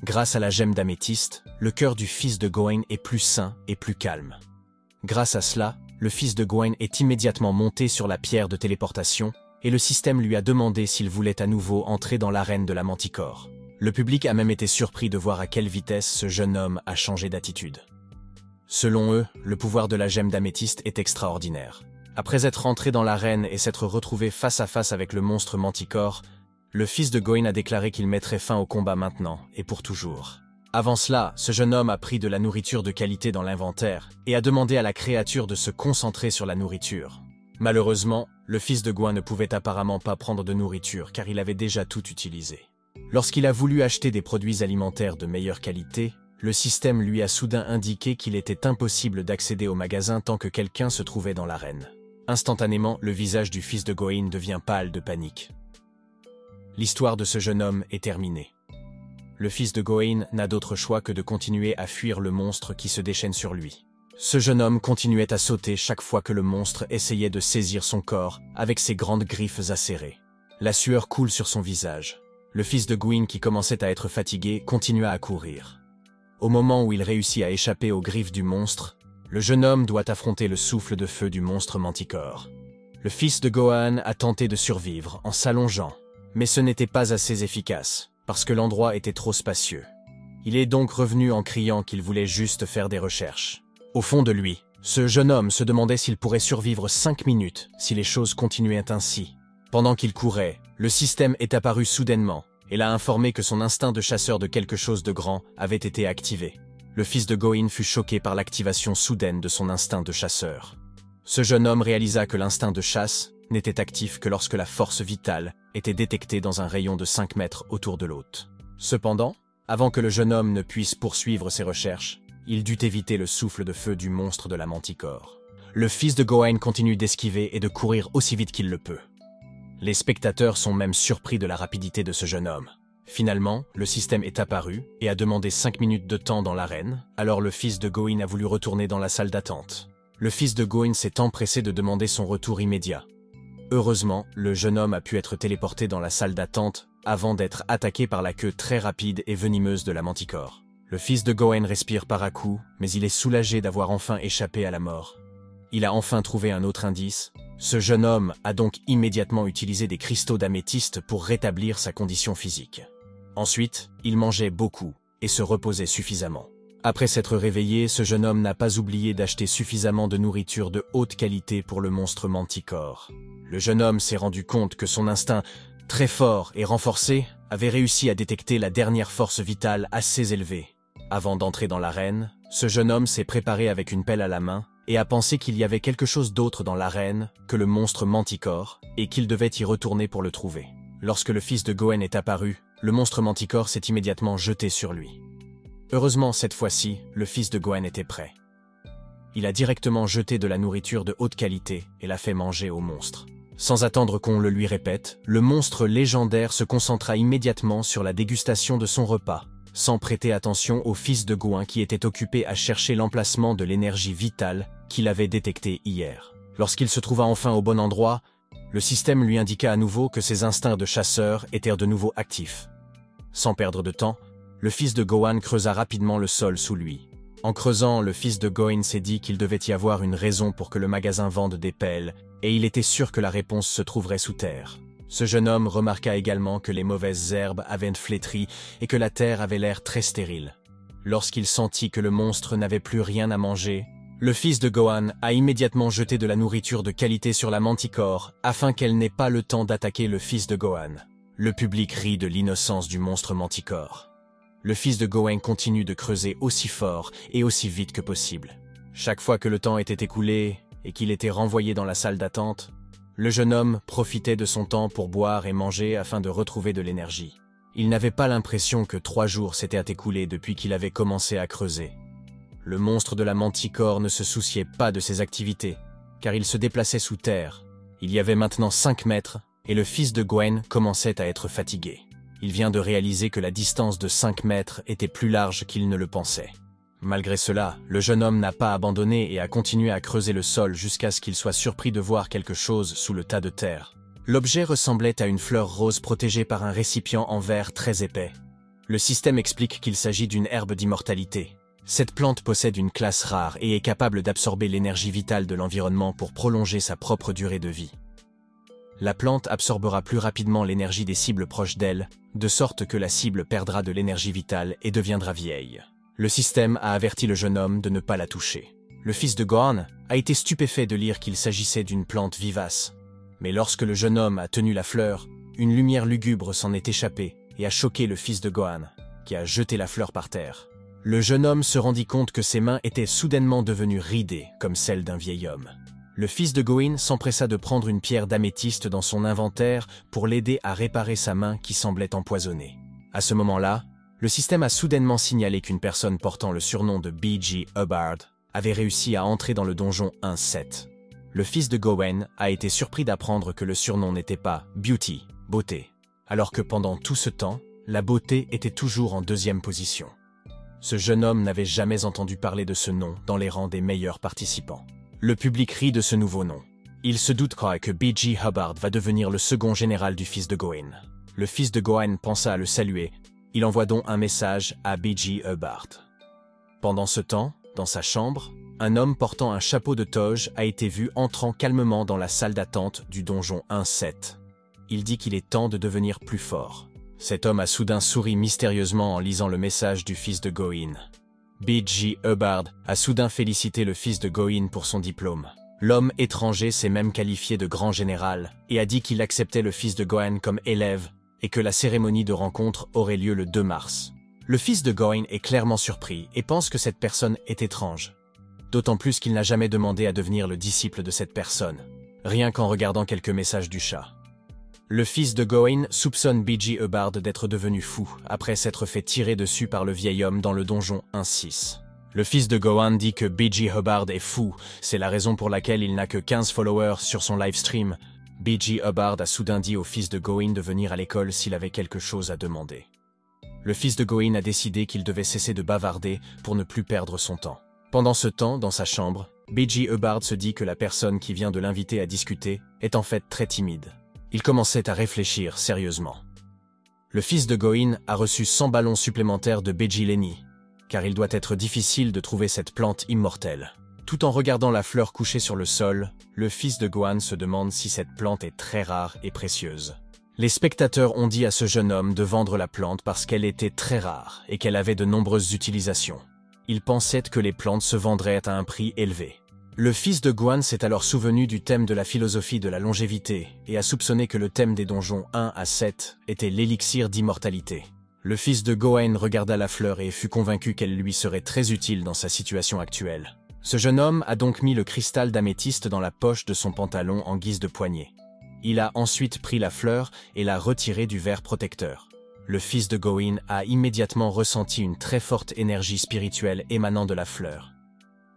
Grâce à la gemme d'améthyste, le cœur du fils de Gawain est plus sain et plus calme. Grâce à cela, le fils de Gawain est immédiatement monté sur la pierre de téléportation et le système lui a demandé s'il voulait à nouveau entrer dans l'arène de la Manticore. Le public a même été surpris de voir à quelle vitesse ce jeune homme a changé d'attitude. Selon eux, le pouvoir de la gemme d'améthyste est extraordinaire. Après être entré dans l'arène et s'être retrouvé face à face avec le monstre Manticore, le fils de Gawain a déclaré qu'il mettrait fin au combat maintenant et pour toujours. Avant cela, ce jeune homme a pris de la nourriture de qualité dans l'inventaire et a demandé à la créature de se concentrer sur la nourriture. Malheureusement, le fils de Gawain ne pouvait apparemment pas prendre de nourriture car il avait déjà tout utilisé. Lorsqu'il a voulu acheter des produits alimentaires de meilleure qualité, le système lui a soudain indiqué qu'il était impossible d'accéder au magasin tant que quelqu'un se trouvait dans l'arène. Instantanément, le visage du fils de Gawain devient pâle de panique. L'histoire de ce jeune homme est terminée. Le fils de Gawain n'a d'autre choix que de continuer à fuir le monstre qui se déchaîne sur lui. Ce jeune homme continuait à sauter chaque fois que le monstre essayait de saisir son corps avec ses grandes griffes acérées. La sueur coule sur son visage. Le fils de Gawain, qui commençait à être fatigué, continua à courir. Au moment où il réussit à échapper aux griffes du monstre, le jeune homme doit affronter le souffle de feu du monstre Manticore. Le fils de Gawain a tenté de survivre en s'allongeant, Mais ce n'était pas assez efficace, parce que l'endroit était trop spacieux. Il est donc revenu en criant qu'il voulait juste faire des recherches. Au fond de lui, ce jeune homme se demandait s'il pourrait survivre 5 minutes si les choses continuaient ainsi. Pendant qu'il courait, le système est apparu soudainement et l'a informé que son instinct de chasseur de quelque chose de grand avait été activé. Le fils de Goin fut choqué par l'activation soudaine de son instinct de chasseur. Ce jeune homme réalisa que l'instinct de chasse n'était actif que lorsque la force vitale était détectée dans un rayon de 5 mètres autour de l'hôte. Cependant, avant que le jeune homme ne puisse poursuivre ses recherches, il dut éviter le souffle de feu du monstre de la Manticore. Le fils de Goin continue d'esquiver et de courir aussi vite qu'il le peut. Les spectateurs sont même surpris de la rapidité de ce jeune homme. Finalement, le système est apparu et a demandé 5 minutes de temps dans l'arène, alors le fils de Goin a voulu retourner dans la salle d'attente. Le fils de Goin s'est empressé de demander son retour immédiat. Heureusement, le jeune homme a pu être téléporté dans la salle d'attente avant d'être attaqué par la queue très rapide et venimeuse de la Manticore. Le fils de Goin respire par à coups, mais il est soulagé d'avoir enfin échappé à la mort. Il a enfin trouvé un autre indice. Ce jeune homme a donc immédiatement utilisé des cristaux d'améthyste pour rétablir sa condition physique. Ensuite, il mangeait beaucoup et se reposait suffisamment. Après s'être réveillé, ce jeune homme n'a pas oublié d'acheter suffisamment de nourriture de haute qualité pour le monstre Manticore. Le jeune homme s'est rendu compte que son instinct, très fort et renforcé, avait réussi à détecter la dernière force vitale assez élevée. Avant d'entrer dans l'arène, ce jeune homme s'est préparé avec une pelle à la main et a pensé qu'il y avait quelque chose d'autre dans l'arène que le monstre Manticore et qu'il devait y retourner pour le trouver. Lorsque le fils de Goen est apparu, le monstre Manticore s'est immédiatement jeté sur lui. Heureusement, cette fois-ci, le fils de Goen était prêt. Il a directement jeté de la nourriture de haute qualité et l'a fait manger au monstre. Sans attendre qu'on le lui répète, le monstre légendaire se concentra immédiatement sur la dégustation de son repas, sans prêter attention au fils de Goin qui était occupé à chercher l'emplacement de l'énergie vitale qu'il avait détectée hier. Lorsqu'il se trouva enfin au bon endroit, le système lui indiqua à nouveau que ses instincts de chasseur étaient de nouveau actifs. Sans perdre de temps, le fils de Gohan creusa rapidement le sol sous lui. En creusant, le fils de Goin s'est dit qu'il devait y avoir une raison pour que le magasin vende des pelles, et il était sûr que la réponse se trouverait sous terre. Ce jeune homme remarqua également que les mauvaises herbes avaient flétri et que la terre avait l'air très stérile. Lorsqu'il sentit que le monstre n'avait plus rien à manger, le fils de Gohan a immédiatement jeté de la nourriture de qualité sur la Manticore afin qu'elle n'ait pas le temps d'attaquer le fils de Gohan. Le public rit de l'innocence du monstre Manticore. Le fils de Gohan continue de creuser aussi fort et aussi vite que possible. Chaque fois que le temps était écoulé et qu'il était renvoyé dans la salle d'attente, le jeune homme profitait de son temps pour boire et manger afin de retrouver de l'énergie. Il n'avait pas l'impression que 3 jours s'étaient écoulés depuis qu'il avait commencé à creuser. Le monstre de la Manticore ne se souciait pas de ses activités, car il se déplaçait sous terre. Il y avait maintenant 5 mètres, et le fils de Gohan commençait à être fatigué. Il vient de réaliser que la distance de 5 mètres était plus large qu'il ne le pensait. Malgré cela, le jeune homme n'a pas abandonné et a continué à creuser le sol jusqu'à ce qu'il soit surpris de voir quelque chose sous le tas de terre. L'objet ressemblait à une fleur rose protégée par un récipient en verre très épais. Le système explique qu'il s'agit d'une herbe d'immortalité. Cette plante possède une classe rare et est capable d'absorber l'énergie vitale de l'environnement pour prolonger sa propre durée de vie. La plante absorbera plus rapidement l'énergie des cibles proches d'elle, de sorte que la cible perdra de l'énergie vitale et deviendra vieille. Le système a averti le jeune homme de ne pas la toucher. Le fils de Gohan a été stupéfait de lire qu'il s'agissait d'une plante vivace. Mais lorsque le jeune homme a tenu la fleur, une lumière lugubre s'en est échappée et a choqué le fils de Gohan, qui a jeté la fleur par terre. Le jeune homme se rendit compte que ses mains étaient soudainement devenues ridées, comme celles d'un vieil homme. Le fils de Gohan s'empressa de prendre une pierre d'améthyste dans son inventaire pour l'aider à réparer sa main qui semblait empoisonnée. À ce moment-là, le système a soudainement signalé qu'une personne portant le surnom de B.G. Hubbard avait réussi à entrer dans le donjon 1-7. Le fils de Gohan a été surpris d'apprendre que le surnom n'était pas Beauty, beauté, alors que pendant tout ce temps, la beauté était toujours en 2e position. Ce jeune homme n'avait jamais entendu parler de ce nom dans les rangs des meilleurs participants. Le public rit de ce nouveau nom. Il se doute que B.G. Hubbard va devenir le second général du fils de Gohan. Le fils de Gohan pensa à le saluer. Il envoie donc un message à B.G. Hubbard. Pendant ce temps, dans sa chambre, un homme portant un chapeau de toge a été vu entrant calmement dans la salle d'attente du donjon 1-7. Il dit qu'il est temps de devenir plus fort. Cet homme a soudain souri mystérieusement en lisant le message du fils de Goin. B.J. Hubbard a soudain félicité le fils de Goin pour son diplôme. L'homme étranger s'est même qualifié de grand général et a dit qu'il acceptait le fils de Goin comme élève et que la cérémonie de rencontre aurait lieu le 2 mars. Le fils de Goin est clairement surpris et pense que cette personne est étrange. D'autant plus qu'il n'a jamais demandé à devenir le disciple de cette personne, rien qu'en regardant quelques messages du chat. Le fils de Goin soupçonne B.J. Hubbard d'être devenu fou après s'être fait tirer dessus par le vieil homme dans le donjon 1-6. Le fils de Goin dit que B.J. Hubbard est fou, c'est la raison pour laquelle il n'a que 15 followers sur son livestream. B.J. Hubbard a soudain dit au fils de Goin de venir à l'école s'il avait quelque chose à demander. Le fils de Goin a décidé qu'il devait cesser de bavarder pour ne plus perdre son temps. Pendant ce temps, dans sa chambre, B.J. Hubbard se dit que la personne qui vient de l'inviter à discuter est en fait très timide. Il commençait à réfléchir sérieusement. Le fils de Goin a reçu 100 ballons supplémentaires de B.J. Lenny, car il doit être difficile de trouver cette plante immortelle. Tout en regardant la fleur couchée sur le sol, le fils de Gohan se demande si cette plante est très rare et précieuse. Les spectateurs ont dit à ce jeune homme de vendre la plante parce qu'elle était très rare et qu'elle avait de nombreuses utilisations. Il pensait que les plantes se vendraient à un prix élevé. Le fils de Gohan s'est alors souvenu du thème de la philosophie de la longévité et a soupçonné que le thème des donjons 1 à 7 était l'élixir d'immortalité. Le fils de Gohan regarda la fleur et fut convaincu qu'elle lui serait très utile dans sa situation actuelle. Ce jeune homme a donc mis le cristal d'améthyste dans la poche de son pantalon en guise de poignée. Il a ensuite pris la fleur et l'a retirée du verre protecteur. Le fils de Gohan a immédiatement ressenti une très forte énergie spirituelle émanant de la fleur.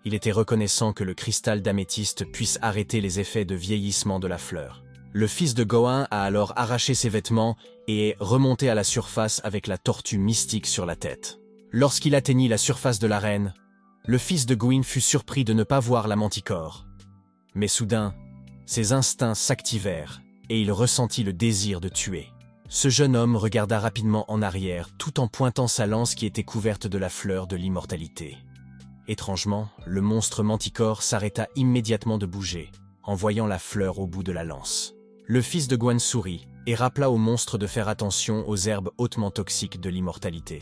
Il était reconnaissant que le cristal d'améthyste puisse arrêter les effets de vieillissement de la fleur. Le fils de Gohan a alors arraché ses vêtements et est remonté à la surface avec la tortue mystique sur la tête. Lorsqu'il atteignit la surface de l'arène, le fils de Gohan fut surpris de ne pas voir la manticore. Mais soudain, ses instincts s'activèrent et il ressentit le désir de tuer. Ce jeune homme regarda rapidement en arrière tout en pointant sa lance qui était couverte de la fleur de l'immortalité. Étrangement, le monstre manticore s'arrêta immédiatement de bouger, en voyant la fleur au bout de la lance. Le fils de Gohan sourit et rappela au monstre de faire attention aux herbes hautement toxiques de l'immortalité.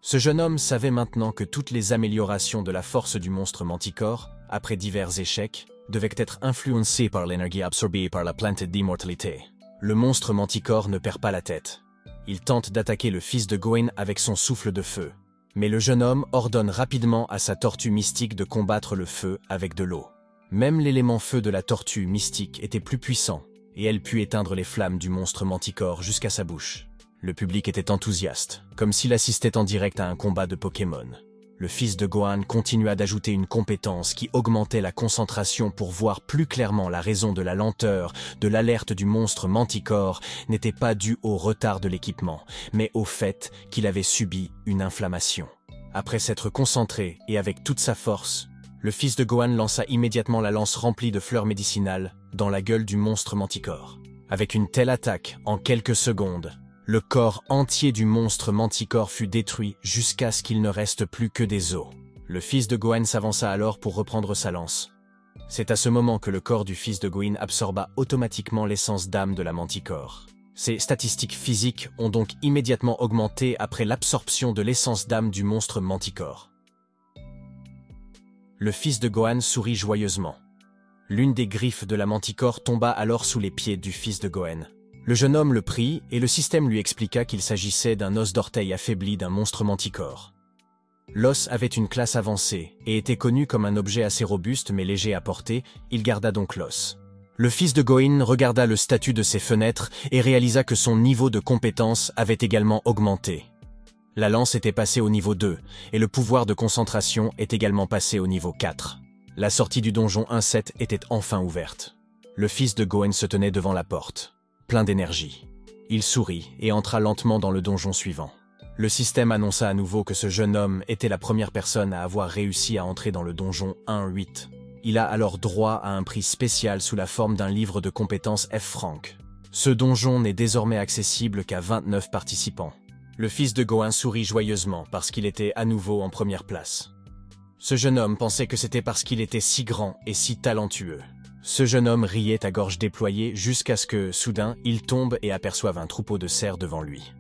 Ce jeune homme savait maintenant que toutes les améliorations de la force du monstre manticore, après divers échecs, devaient être influencées par l'énergie absorbée par la plante d'immortalité. Le monstre manticore ne perd pas la tête. Il tente d'attaquer le fils de Gohan avec son souffle de feu. Mais le jeune homme ordonne rapidement à sa tortue mystique de combattre le feu avec de l'eau. Même l'élément feu de la tortue mystique était plus puissant, et elle put éteindre les flammes du monstre manticore jusqu'à sa bouche. Le public était enthousiaste, comme s'il assistait en direct à un combat de Pokémon. Le fils de Gohan continua d'ajouter une compétence qui augmentait la concentration pour voir plus clairement la raison de la lenteur de l'alerte du monstre manticore n'était pas due au retard de l'équipement, mais au fait qu'il avait subi une inflammation. Après s'être concentré et avec toute sa force, le fils de Gohan lança immédiatement la lance remplie de fleurs médicinales dans la gueule du monstre manticore. Avec une telle attaque, en quelques secondes, le corps entier du monstre manticore fut détruit jusqu'à ce qu'il ne reste plus que des os. Le fils de Gohan s'avança alors pour reprendre sa lance. C'est à ce moment que le corps du fils de Gohan absorba automatiquement l'essence d'âme de la manticore. Ses statistiques physiques ont donc immédiatement augmenté après l'absorption de l'essence d'âme du monstre manticore. Le fils de Gohan sourit joyeusement. L'une des griffes de la manticore tomba alors sous les pieds du fils de Gohan. Le jeune homme le prit et le système lui expliqua qu'il s'agissait d'un os d'orteil affaibli d'un monstre manticore. L'os avait une classe avancée et était connu comme un objet assez robuste mais léger à porter, il garda donc l'os. Le fils de Gohan regarda le statut de ses fenêtres et réalisa que son niveau de compétence avait également augmenté. La lance était passée au niveau 2 et le pouvoir de concentration est également passé au niveau 4. La sortie du donjon 1-7 était enfin ouverte. Le fils de Gohan se tenait devant la porte, plein d'énergie. Il sourit et entra lentement dans le donjon suivant. Le système annonça à nouveau que ce jeune homme était la première personne à avoir réussi à entrer dans le donjon 1-8. Il a alors droit à un prix spécial sous la forme d'un livre de compétences F francs. Ce donjon n'est désormais accessible qu'à 29 participants. Le fils de Gohan sourit joyeusement parce qu'il était à nouveau en première place. Ce jeune homme pensait que c'était parce qu'il était si grand et si talentueux. Ce jeune homme riait à gorge déployée jusqu'à ce que, soudain, il tombe et aperçoive un troupeau de cerfs devant lui.